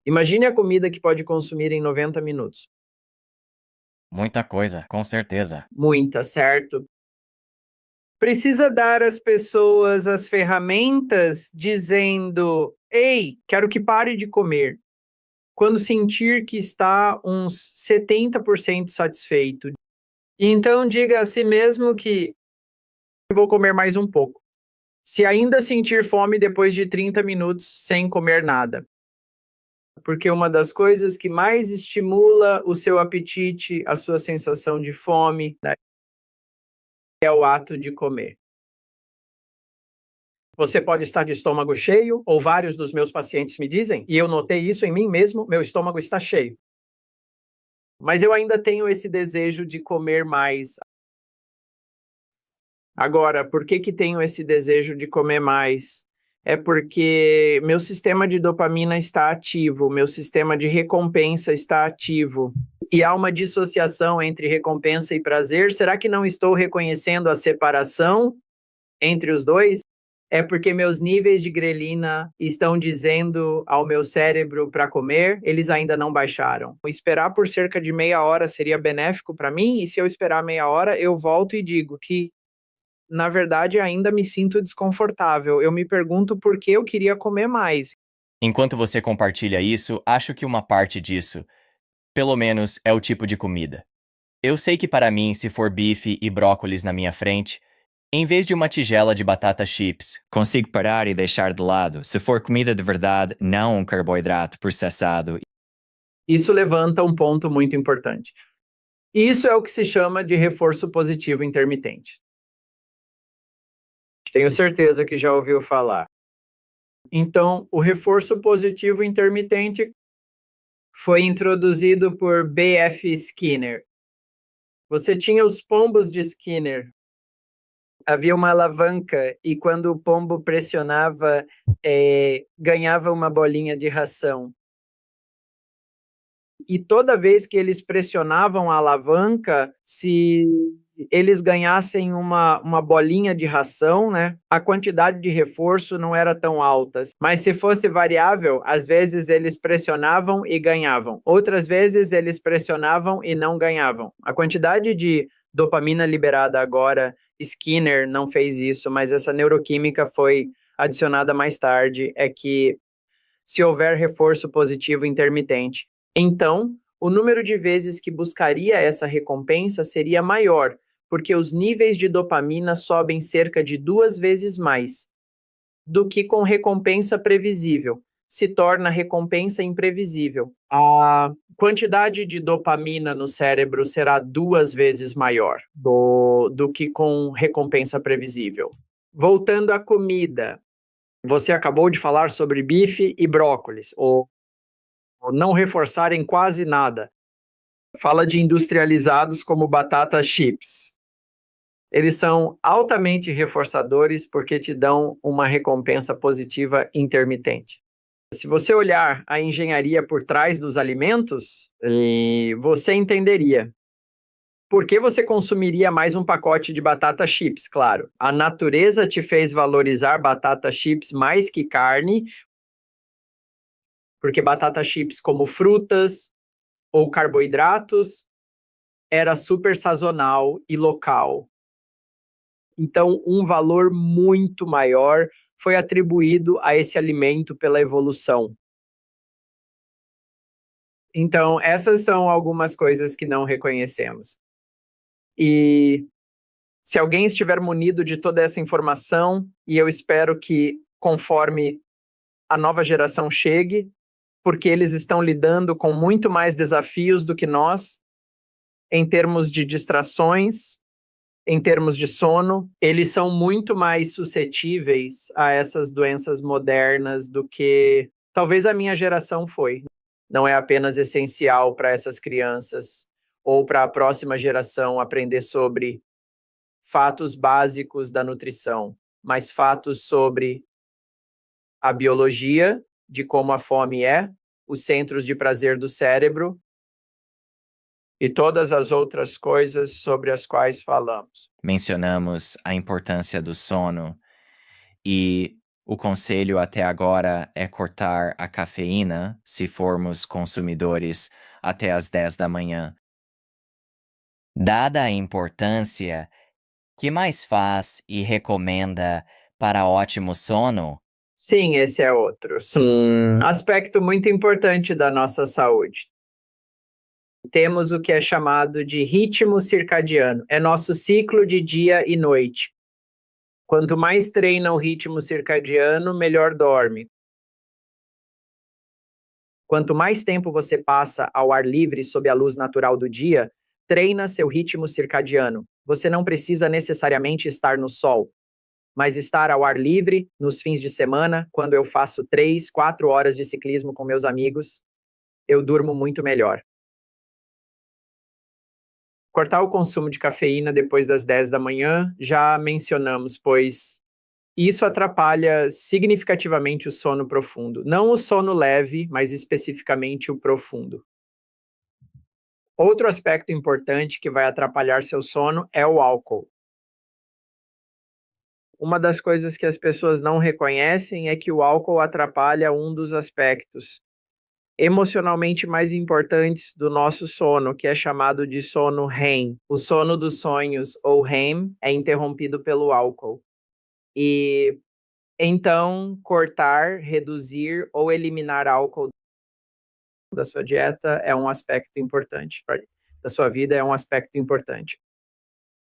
Imagine a comida que pode consumir em 90 minutos. Muita coisa, com certeza. Muita, certo? Precisa dar às pessoas as ferramentas dizendo: ei, quero que pare de comer. Quando sentir que está uns 70% satisfeito. E então diga a si mesmo que vou comer mais um pouco. Se ainda sentir fome depois de 30 minutos sem comer nada. Porque uma das coisas que mais estimula o seu apetite, a sua sensação de fome, é o ato de comer. Você pode estar de estômago cheio, ou vários dos meus pacientes me dizem, e eu notei isso em mim mesmo, meu estômago está cheio. Mas eu ainda tenho esse desejo de comer mais. Agora, por que tenho esse desejo de comer mais? É porque meu sistema de dopamina está ativo, meu sistema de recompensa está ativo. E há uma dissociação entre recompensa e prazer. Será que não estou reconhecendo a separação entre os dois? É porque meus níveis de grelina estão dizendo ao meu cérebro para comer, eles ainda não baixaram. Esperar por cerca de meia hora seria benéfico para mim, e se eu esperar meia hora, eu volto e digo que, na verdade, ainda me sinto desconfortável. Eu me pergunto por que eu queria comer mais. Enquanto você compartilha isso, acho que uma parte disso, pelo menos, é o tipo de comida. Eu sei que para mim, se for bife e brócolis na minha frente, em vez de uma tigela de batata chips, consigo parar e deixar de lado, se for comida de verdade, não um carboidrato processado. Isso levanta um ponto muito importante. Isso é o que se chama de reforço positivo intermitente. Tenho certeza que já ouviu falar. Então, o reforço positivo intermitente foi introduzido por B.F. Skinner. Você tinha os pombos de Skinner. Havia uma alavanca e quando o pombo pressionava, ganhava uma bolinha de ração. e toda vez que eles pressionavam a alavanca, se eles ganhassem uma bolinha de ração, né, a quantidade de reforço não era tão alta. Mas se fosse variável, às vezes eles pressionavam e ganhavam. Outras vezes eles pressionavam e não ganhavam. A quantidade de dopamina liberada agora, Skinner não fez isso, mas essa neuroquímica foi adicionada mais tarde, é que se houver reforço positivo intermitente, então o número de vezes que buscaria essa recompensa seria maior, porque os níveis de dopamina sobem cerca de 2 vezes mais do que com recompensa previsível. Se torna recompensa imprevisível. A quantidade de dopamina no cérebro será 2 vezes maior do que com recompensa previsível. Voltando à comida, você acabou de falar sobre bife e brócolis, ou não reforçarem quase nada. Fala de industrializados como batata chips. Eles são altamente reforçadores porque te dão uma recompensa positiva intermitente. Se você olhar a engenharia por trás dos alimentos, você entenderia. Por que você consumiria mais um pacote de batata chips? Claro, a natureza te fez valorizar batata chips mais que carne, porque batata chips como frutas ou carboidratos era super sazonal e local. Então, um valor muito maior foi atribuído a esse alimento pela evolução. Então, essas são algumas coisas que não reconhecemos. E se alguém estiver munido de toda essa informação, e eu espero que conforme a nova geração chegue, porque eles estão lidando com muito mais desafios do que nós, em termos de distrações, em termos de sono, eles são muito mais suscetíveis a essas doenças modernas do que talvez a minha geração foi. Não é apenas essencial para essas crianças ou para a próxima geração aprender sobre fatos básicos da nutrição, mas fatos sobre a biologia, de como a fome é, os centros de prazer do cérebro e todas as outras coisas sobre as quais falamos. Mencionamos a importância do sono e o conselho até agora é cortar a cafeína se formos consumidores até às 10 da manhã. Dada a importância, que mais faz e recomenda para ótimo sono? Sim, esse é outro. Aspecto muito importante da nossa saúde. Temos o que é chamado de ritmo circadiano. É nosso ciclo de dia e noite. Quanto mais treina o ritmo circadiano, melhor dorme. Quanto mais tempo você passa ao ar livre sob a luz natural do dia, treina seu ritmo circadiano. Você não precisa necessariamente estar no sol, mas estar ao ar livre nos fins de semana, quando eu faço 3, 4 horas de ciclismo com meus amigos, eu durmo muito melhor. Cortar o consumo de cafeína depois das 10 da manhã, já mencionamos, pois isso atrapalha significativamente o sono profundo. Não o sono leve, mas especificamente o profundo. Outro aspecto importante que vai atrapalhar seu sono é o álcool. Uma das coisas que as pessoas não reconhecem é que o álcool atrapalha um dos aspectos emocionalmente mais importantes do nosso sono, que é chamado de sono REM. O sono dos sonhos, ou REM, é interrompido pelo álcool. E então, cortar, reduzir ou eliminar álcool da sua dieta é um aspecto importante, da sua vida é um aspecto importante.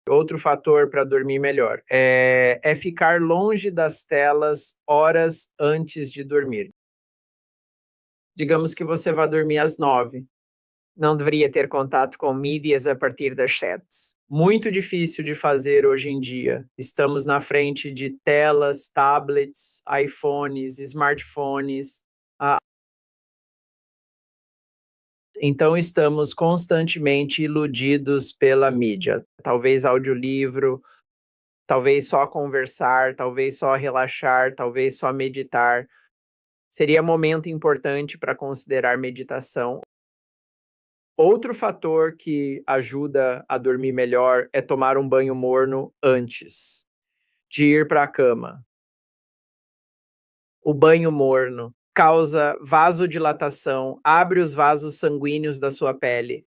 Outro fator para dormir melhor é ficar longe das telas horas antes de dormir. Digamos que você vai dormir às 9. Não deveria ter contato com mídias a partir das 7. Muito difícil de fazer hoje em dia. Estamos na frente de telas, tablets, iPhones, smartphones. Então estamos constantemente iludidos pela mídia. Talvez audiolivro, talvez só conversar, talvez só relaxar, talvez só meditar. Seria momento importante para considerar meditação. Outro fator que ajuda a dormir melhor é tomar um banho morno antes de ir para a cama. O banho morno causa vasodilatação, abre os vasos sanguíneos da sua pele.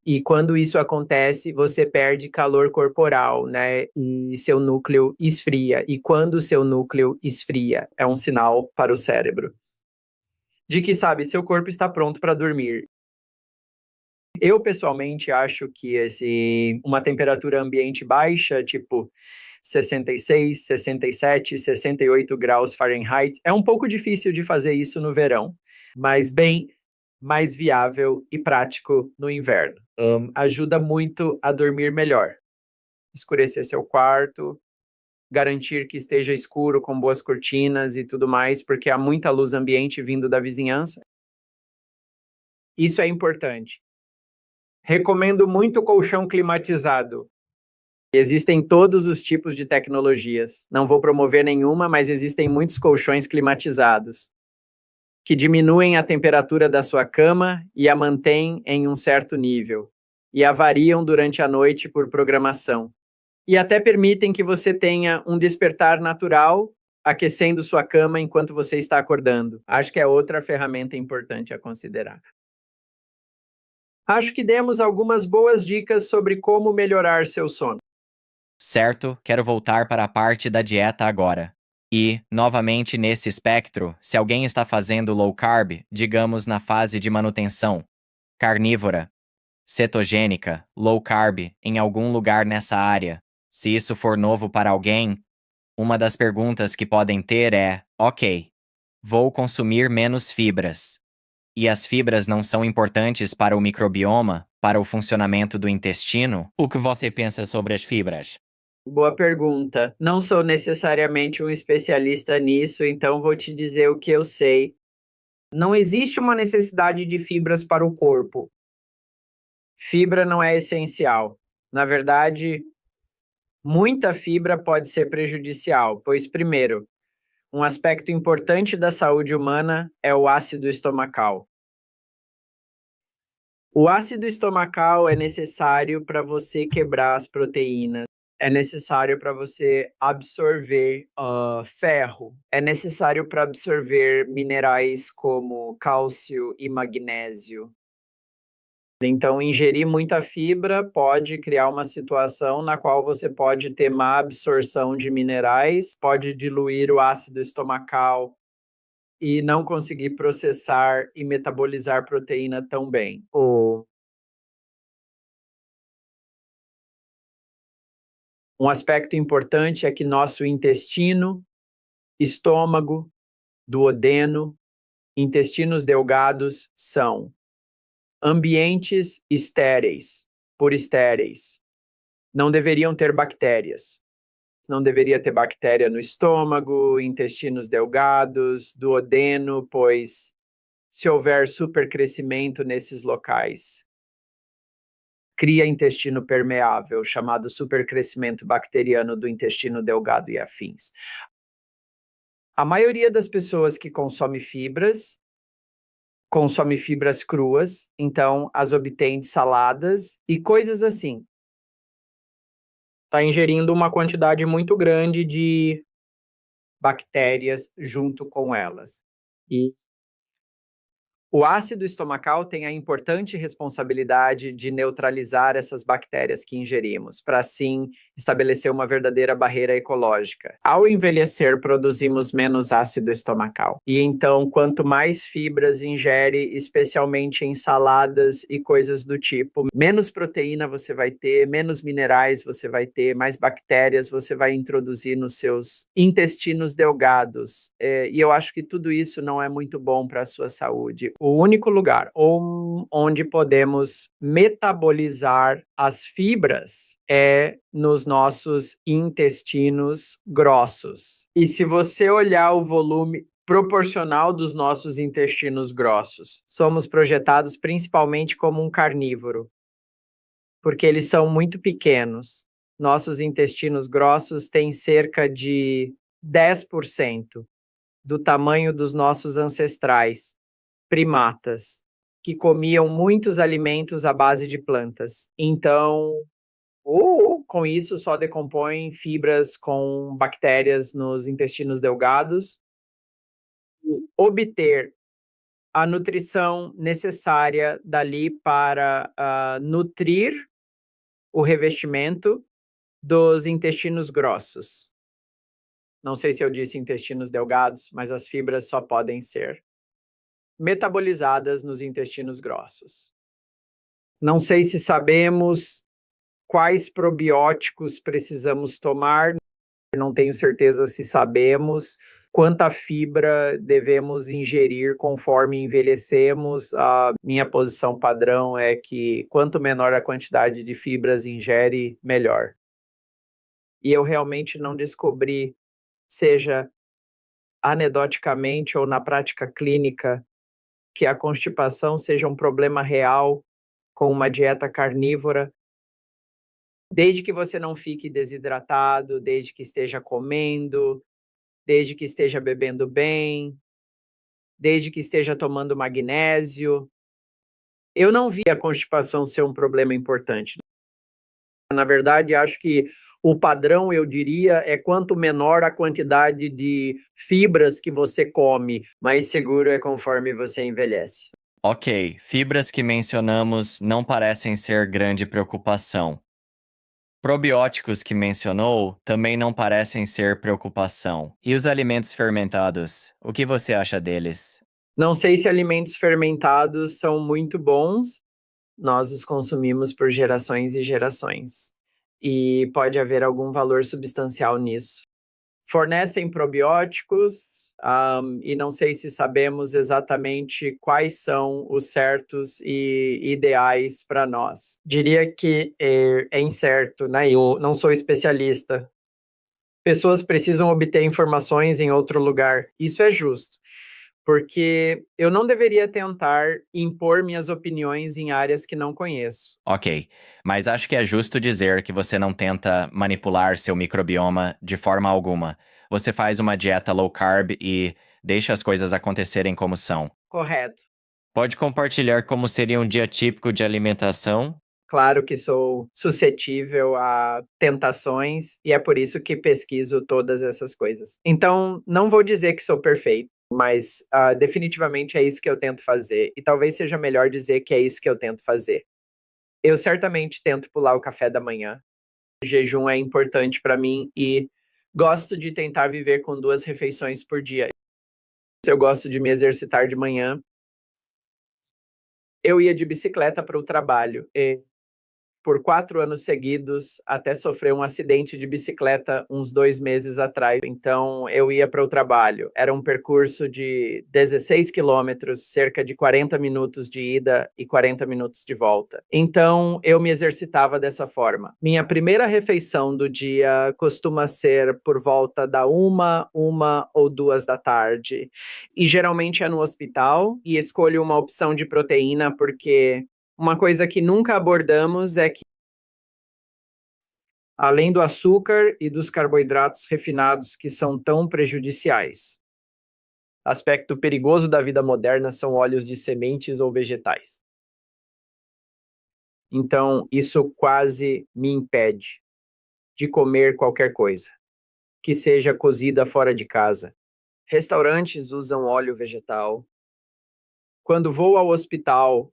E quando isso acontece, você perde calor corporal, né? E seu núcleo esfria. E quando o seu núcleo esfria, é um sinal para o cérebro de que, sabe, seu corpo está pronto para dormir. Eu, pessoalmente, acho que uma temperatura ambiente baixa, tipo 66, 67, 68 graus Fahrenheit, é um pouco difícil de fazer isso no verão, mas bem mais viável e prático no inverno. Ajuda muito a dormir melhor. Escurecer seu quarto, garantir que esteja escuro com boas cortinas e tudo mais, porque há muita luz ambiente vindo da vizinhança. Isso é importante. Recomendo muito colchão climatizado. Existem todos os tipos de tecnologias. Não vou promover nenhuma, mas existem muitos colchões climatizados que diminuem a temperatura da sua cama e a mantêm em um certo nível, e a variam durante a noite por programação. E até permitem que você tenha um despertar natural, aquecendo sua cama enquanto você está acordando. Acho que é outra ferramenta importante a considerar. Acho que demos algumas boas dicas sobre como melhorar seu sono. Certo, quero voltar para a parte da dieta agora. E, novamente nesse espectro, se alguém está fazendo low carb, digamos na fase de manutenção, carnívora, cetogênica, low carb, em algum lugar nessa área, se isso for novo para alguém, uma das perguntas que podem ter é: ok, vou consumir menos fibras. E as fibras não são importantes para o microbioma, para o funcionamento do intestino? O que você pensa sobre as fibras? Boa pergunta. Não sou necessariamente um especialista nisso, então vou te dizer o que eu sei. Não existe uma necessidade de fibras para o corpo. Fibra não é essencial. Na verdade, muita fibra pode ser prejudicial, pois, primeiro, um aspecto importante da saúde humana é o ácido estomacal. O ácido estomacal é necessário para você quebrar as proteínas, é necessário para você absorver ferro, é necessário para absorver minerais como cálcio e magnésio. Então, ingerir muita fibra pode criar uma situação na qual você pode ter má absorção de minerais, pode diluir o ácido estomacal e não conseguir processar e metabolizar proteína tão bem. Um aspecto importante é que nosso intestino, estômago, duodeno, intestinos delgados são ambientes estéreis, por estéreis. Não deveriam ter bactérias. Não deveria ter bactéria no estômago, intestinos delgados, duodeno, pois se houver supercrescimento nesses locais, cria intestino permeável, chamado supercrescimento bacteriano do intestino delgado e afins. A maioria das pessoas que consome fibras cruas, então as obtém de saladas e coisas assim. Está ingerindo uma quantidade muito grande de bactérias junto com elas. E o ácido estomacal tem a importante responsabilidade de neutralizar essas bactérias que ingerimos, para assim estabelecer uma verdadeira barreira ecológica. Ao envelhecer, produzimos menos ácido estomacal. E então, quanto mais fibras ingere, especialmente em saladas e coisas do tipo, menos proteína você vai ter, menos minerais você vai ter, mais bactérias você vai introduzir nos seus intestinos delgados. E eu acho que tudo isso não é muito bom para a sua saúde. O único lugar onde podemos metabolizar as fibras é nos nossos intestinos grossos. E se você olhar o volume proporcional dos nossos intestinos grossos, somos projetados principalmente como um carnívoro, porque eles são muito pequenos. Nossos intestinos grossos têm cerca de 10% do tamanho dos nossos ancestrais primatas, que comiam muitos alimentos à base de plantas. Então, com isso, só decompõem fibras com bactérias nos intestinos delgados. Obter a nutrição necessária dali para nutrir o revestimento dos intestinos grossos. Não sei se eu disse intestinos delgados, mas as fibras só podem ser metabolizadas nos intestinos grossos. Não sei se sabemos quais probióticos precisamos tomar, não tenho certeza se sabemos quanta fibra devemos ingerir conforme envelhecemos. A minha posição padrão é que quanto menor a quantidade de fibras ingere, melhor. E eu realmente não descobri, seja anedoticamente ou na prática clínica, que a constipação seja um problema real com uma dieta carnívora, desde que você não fique desidratado, desde que esteja comendo, desde que esteja bebendo bem, desde que esteja tomando magnésio. Eu não vi a constipação ser um problema importante. Na verdade, acho que o padrão, eu diria, é quanto menor a quantidade de fibras que você come, mais seguro é conforme você envelhece. Ok, fibras que mencionamos não parecem ser grande preocupação. Probióticos que mencionou também não parecem ser preocupação. E os alimentos fermentados? O que você acha deles? Não sei se alimentos fermentados são muito bons, nós os consumimos por gerações e gerações. E pode haver algum valor substancial nisso. Fornecem probióticos, e não sei se sabemos exatamente quais são os certos e ideais para nós. Diria que é incerto, né? Eu não sou especialista. Pessoas precisam obter informações em outro lugar. Isso é justo, porque eu não deveria tentar impor minhas opiniões em áreas que não conheço. Ok, mas acho que é justo dizer que você não tenta manipular seu microbioma de forma alguma. Você faz uma dieta low carb e deixa as coisas acontecerem como são. Correto. Pode compartilhar como seria um dia típico de alimentação? Claro que sou suscetível a tentações e é por isso que pesquiso todas essas coisas. Então, não vou dizer que sou perfeito, mas definitivamente é isso que eu tento fazer. E talvez seja melhor dizer que é isso que eu tento fazer. Eu certamente tento pular o café da manhã. O jejum é importante para mim e gosto de tentar viver com 2 refeições por dia. Eu gosto de me exercitar de manhã. Eu ia de bicicleta para o trabalho por 4 anos seguidos, até sofrer um acidente de bicicleta uns 2 meses atrás. Então, eu ia para o trabalho. Era um percurso de 16 quilômetros, cerca de 40 minutos de ida e 40 minutos de volta. Então, eu me exercitava dessa forma. Minha primeira refeição do dia costuma ser por volta da 1 ou 2 da tarde. E geralmente é no hospital, e escolho uma opção de proteína porque uma coisa que nunca abordamos é que, além do açúcar e dos carboidratos refinados que são tão prejudiciais, aspecto perigoso da vida moderna são óleos de sementes ou vegetais. Então, isso quase me impede de comer qualquer coisa que seja cozida fora de casa. Restaurantes usam óleo vegetal. Quando vou ao hospital,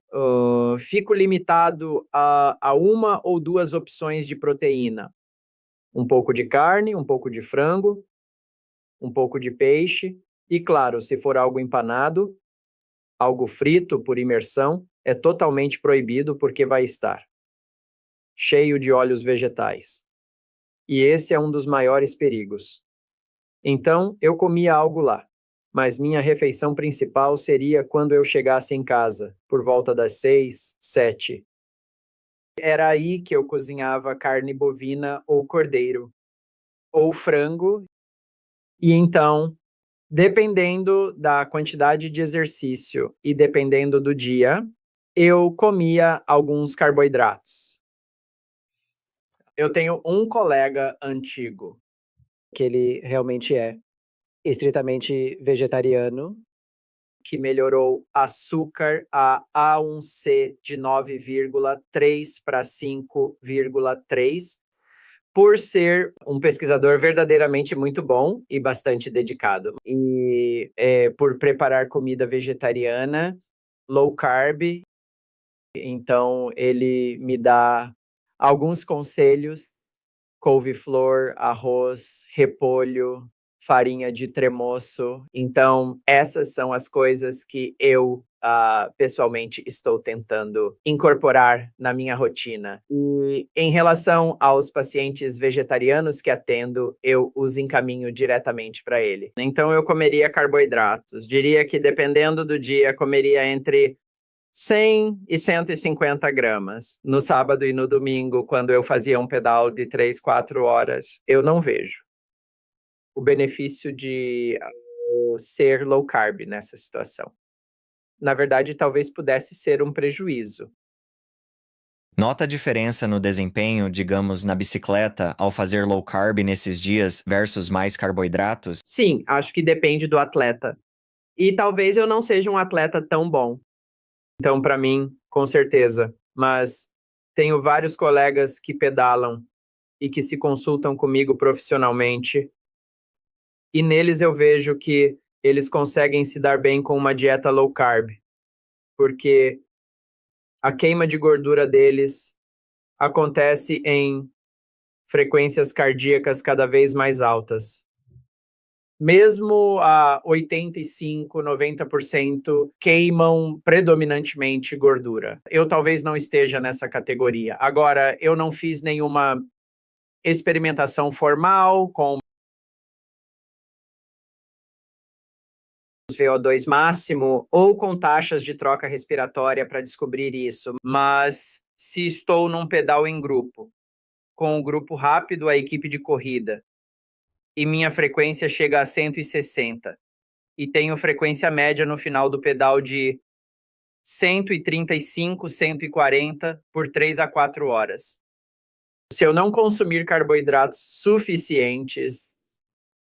fico limitado a 1 ou 2 opções de proteína. Um pouco de carne, um pouco de frango, um pouco de peixe. E claro, se for algo empanado, algo frito por imersão, é totalmente proibido porque vai estar cheio de óleos vegetais. E esse é um dos maiores perigos. Então, eu comia algo lá. Mas minha refeição principal seria quando eu chegasse em casa, por volta das 6, 7. Era aí que eu cozinhava carne bovina ou cordeiro, ou frango, e então, dependendo da quantidade de exercício e dependendo do dia, eu comia alguns carboidratos. Eu tenho um colega antigo, que ele realmente é estritamente vegetariano, que melhorou açúcar a A1C de 9,3 para 5,3, por ser um pesquisador verdadeiramente muito bom e bastante dedicado. E por preparar comida vegetariana, low carb. Então, ele me dá alguns conselhos: couve-flor, arroz, repolho, farinha de tremoço. Então, essas são as coisas que eu, pessoalmente, estou tentando incorporar na minha rotina. E em relação aos pacientes vegetarianos que atendo, eu os encaminho diretamente para ele. Então, eu comeria carboidratos. Diria que, dependendo do dia, comeria entre 100 e 150 gramas. No sábado e no domingo, quando eu fazia um pedal de 3, 4 horas, eu não vejo o benefício de ser low carb nessa situação. Na verdade, talvez pudesse ser um prejuízo. Nota a diferença no desempenho, digamos, na bicicleta, ao fazer low carb nesses dias versus mais carboidratos? Sim, acho que depende do atleta. E talvez eu não seja um atleta tão bom. Então, para mim, com certeza. Mas tenho vários colegas que pedalam e que se consultam comigo profissionalmente. E neles eu vejo que eles conseguem se dar bem com uma dieta low carb, porque a queima de gordura deles acontece em frequências cardíacas cada vez mais altas. Mesmo a 85, 90% queimam predominantemente gordura. Eu talvez não esteja nessa categoria. Agora, eu não fiz nenhuma experimentação formal com VO2 máximo ou com taxas de troca respiratória para descobrir isso, mas se estou num pedal em grupo, com o grupo rápido, a equipe de corrida, e minha frequência chega a 160, e tenho frequência média no final do pedal de 135, 140 por 3 a 4 horas. Se eu não consumir carboidratos suficientes,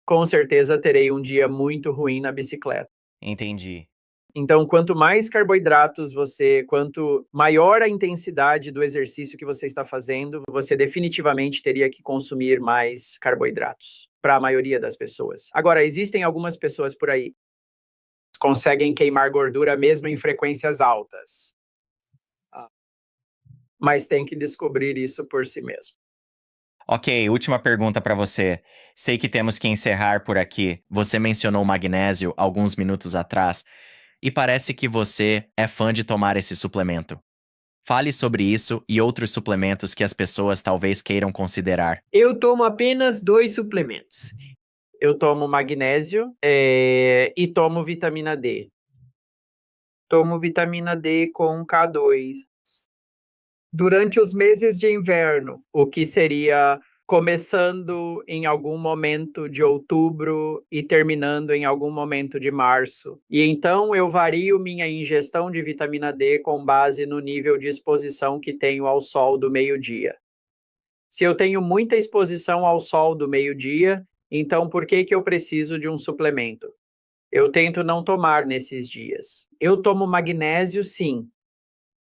com certeza terei um dia muito ruim na bicicleta. Entendi. Então, quanto mais carboidratos quanto maior a intensidade do exercício que você está fazendo, você definitivamente teria que consumir mais carboidratos, para a maioria das pessoas. Agora, existem algumas pessoas por aí que conseguem queimar gordura mesmo em frequências altas. Mas tem que descobrir isso por si mesmo. Ok, última pergunta para você. Sei que temos que encerrar por aqui. Você mencionou magnésio alguns minutos atrás e parece que você é fã de tomar esse suplemento. Fale sobre isso e outros suplementos que as pessoas talvez queiram considerar. Eu tomo apenas 2 suplementos. Eu tomo magnésio e tomo vitamina D. Tomo vitamina D com K2. Durante os meses de inverno, o que seria começando em algum momento de outubro e terminando em algum momento de março. E então eu vario minha ingestão de vitamina D com base no nível de exposição que tenho ao sol do meio-dia. Se eu tenho muita exposição ao sol do meio-dia, então por que eu preciso de um suplemento? Eu tento não tomar nesses dias. Eu tomo magnésio, sim,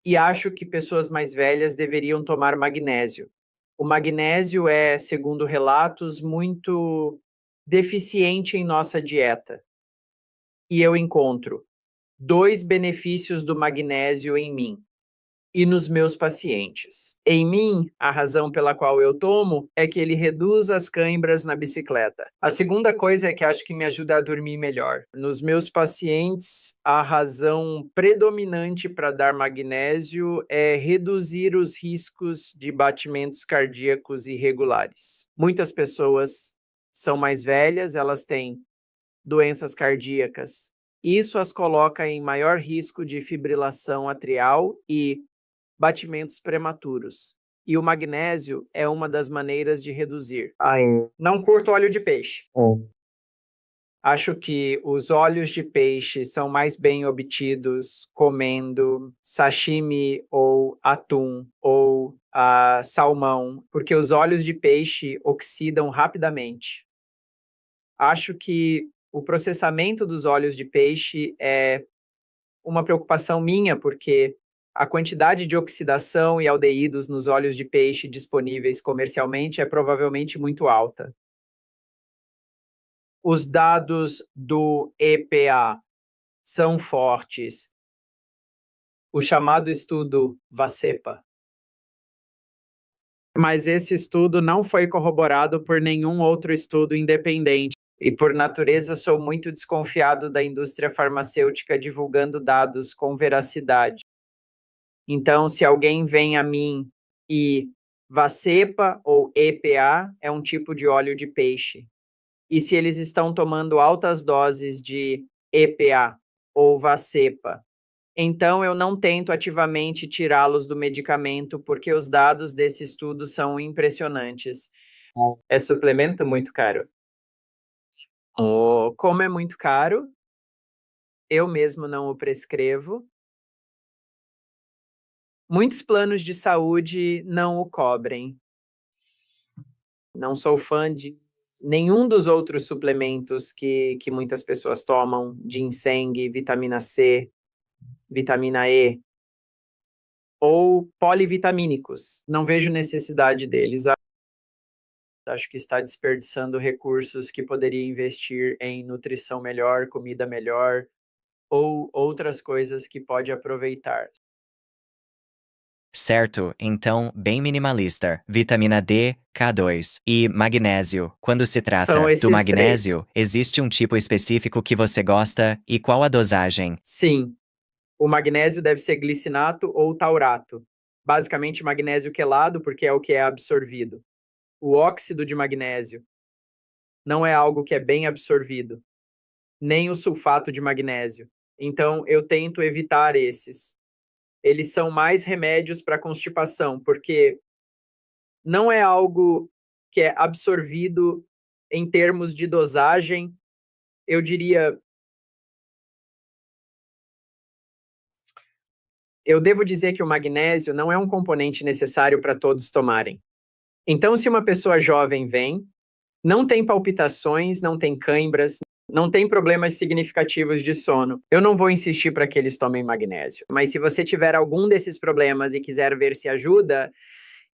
e acho que pessoas mais velhas deveriam tomar magnésio. O magnésio é, segundo relatos, muito deficiente em nossa dieta. E eu encontro 2 benefícios do magnésio em mim e nos meus pacientes. Em mim, a razão pela qual eu tomo é que ele reduz as cãibras na bicicleta. A segunda coisa é que acho que me ajuda a dormir melhor. Nos meus pacientes, a razão predominante para dar magnésio é reduzir os riscos de batimentos cardíacos irregulares. Muitas pessoas são mais velhas, elas têm doenças cardíacas. Isso as coloca em maior risco de fibrilação atrial e batimentos prematuros. E o magnésio é uma das maneiras de reduzir. Não curto óleo de peixe. Acho que os óleos de peixe são mais bem obtidos comendo sashimi ou atum ou salmão, porque os óleos de peixe oxidam rapidamente. Acho que o processamento dos óleos de peixe é uma preocupação minha, porque a quantidade de oxidação e aldeídos nos óleos de peixe disponíveis comercialmente é provavelmente muito alta. Os dados do EPA são fortes. O chamado estudo VASEPA. Mas esse estudo não foi corroborado por nenhum outro estudo independente. E, por natureza, sou muito desconfiado da indústria farmacêutica divulgando dados com veracidade. Então, se alguém vem a mim e VASEPA ou EPA é um tipo de óleo de peixe, e se eles estão tomando altas doses de EPA ou VASEPA, então eu não tento ativamente tirá-los do medicamento, porque os dados desse estudo são impressionantes. É suplemento muito caro. Como é muito caro, eu mesmo não o prescrevo. Muitos planos de saúde não o cobrem. Não sou fã de nenhum dos outros suplementos que muitas pessoas tomam, ginseng, vitamina C, vitamina E, ou polivitamínicos. Não vejo necessidade deles. Acho que está desperdiçando recursos que poderia investir em nutrição melhor, comida melhor, ou outras coisas que pode aproveitar. Certo, então, bem minimalista. Vitamina D, K2 e magnésio. Quando se trata São esses do magnésio, existe um tipo específico que você gosta e qual a dosagem? Sim, o magnésio deve ser glicinato ou taurato. Basicamente magnésio quelado, porque é o que é absorvido. O óxido de magnésio não é algo que é bem absorvido, nem o sulfato de magnésio. Então, eu tento evitar esses. Eles são mais remédios para constipação, porque não é algo que é absorvido em termos de dosagem. Eu diria... Eu devo dizer que o magnésio não é um componente necessário para todos tomarem. Então, se uma pessoa jovem vem, não tem palpitações, não tem cãibras, não tem problemas significativos de sono, eu não vou insistir para que eles tomem magnésio. Mas se você tiver algum desses problemas e quiser ver se ajuda,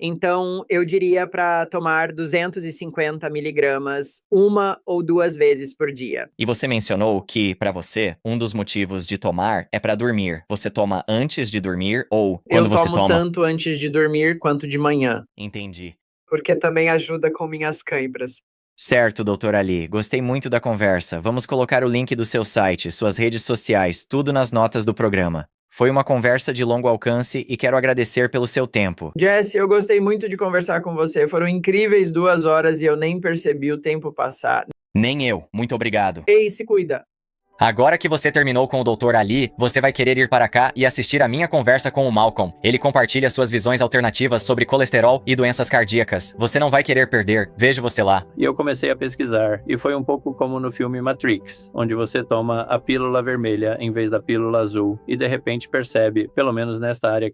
então eu diria para tomar 250 miligramas 1 ou 2 vezes por dia. E você mencionou que, para você, um dos motivos de tomar é para dormir. Você toma antes de dormir ou quando você Eu tomo toma? tanto antes de dormir quanto de manhã, Entendi. porque também ajuda com minhas cãibras. Certo, doutor Ali. Gostei muito da conversa. Vamos colocar o link do seu site, suas redes sociais, tudo nas notas do programa. Foi uma conversa de longo alcance e quero agradecer pelo seu tempo. Jesse, eu gostei muito de conversar com você. Foram incríveis 2 horas e eu nem percebi o tempo passar. Nem eu. Muito obrigado. Ei, se cuida. Agora que você terminou com o Dr. Ali, você vai querer ir para cá e assistir a minha conversa com o Malcolm. Ele compartilha suas visões alternativas sobre colesterol e doenças cardíacas. Você não vai querer perder. Vejo você lá. E eu comecei a pesquisar, e foi um pouco como no filme Matrix, onde você toma a pílula vermelha em vez da pílula azul, e de repente percebe, pelo menos nesta área,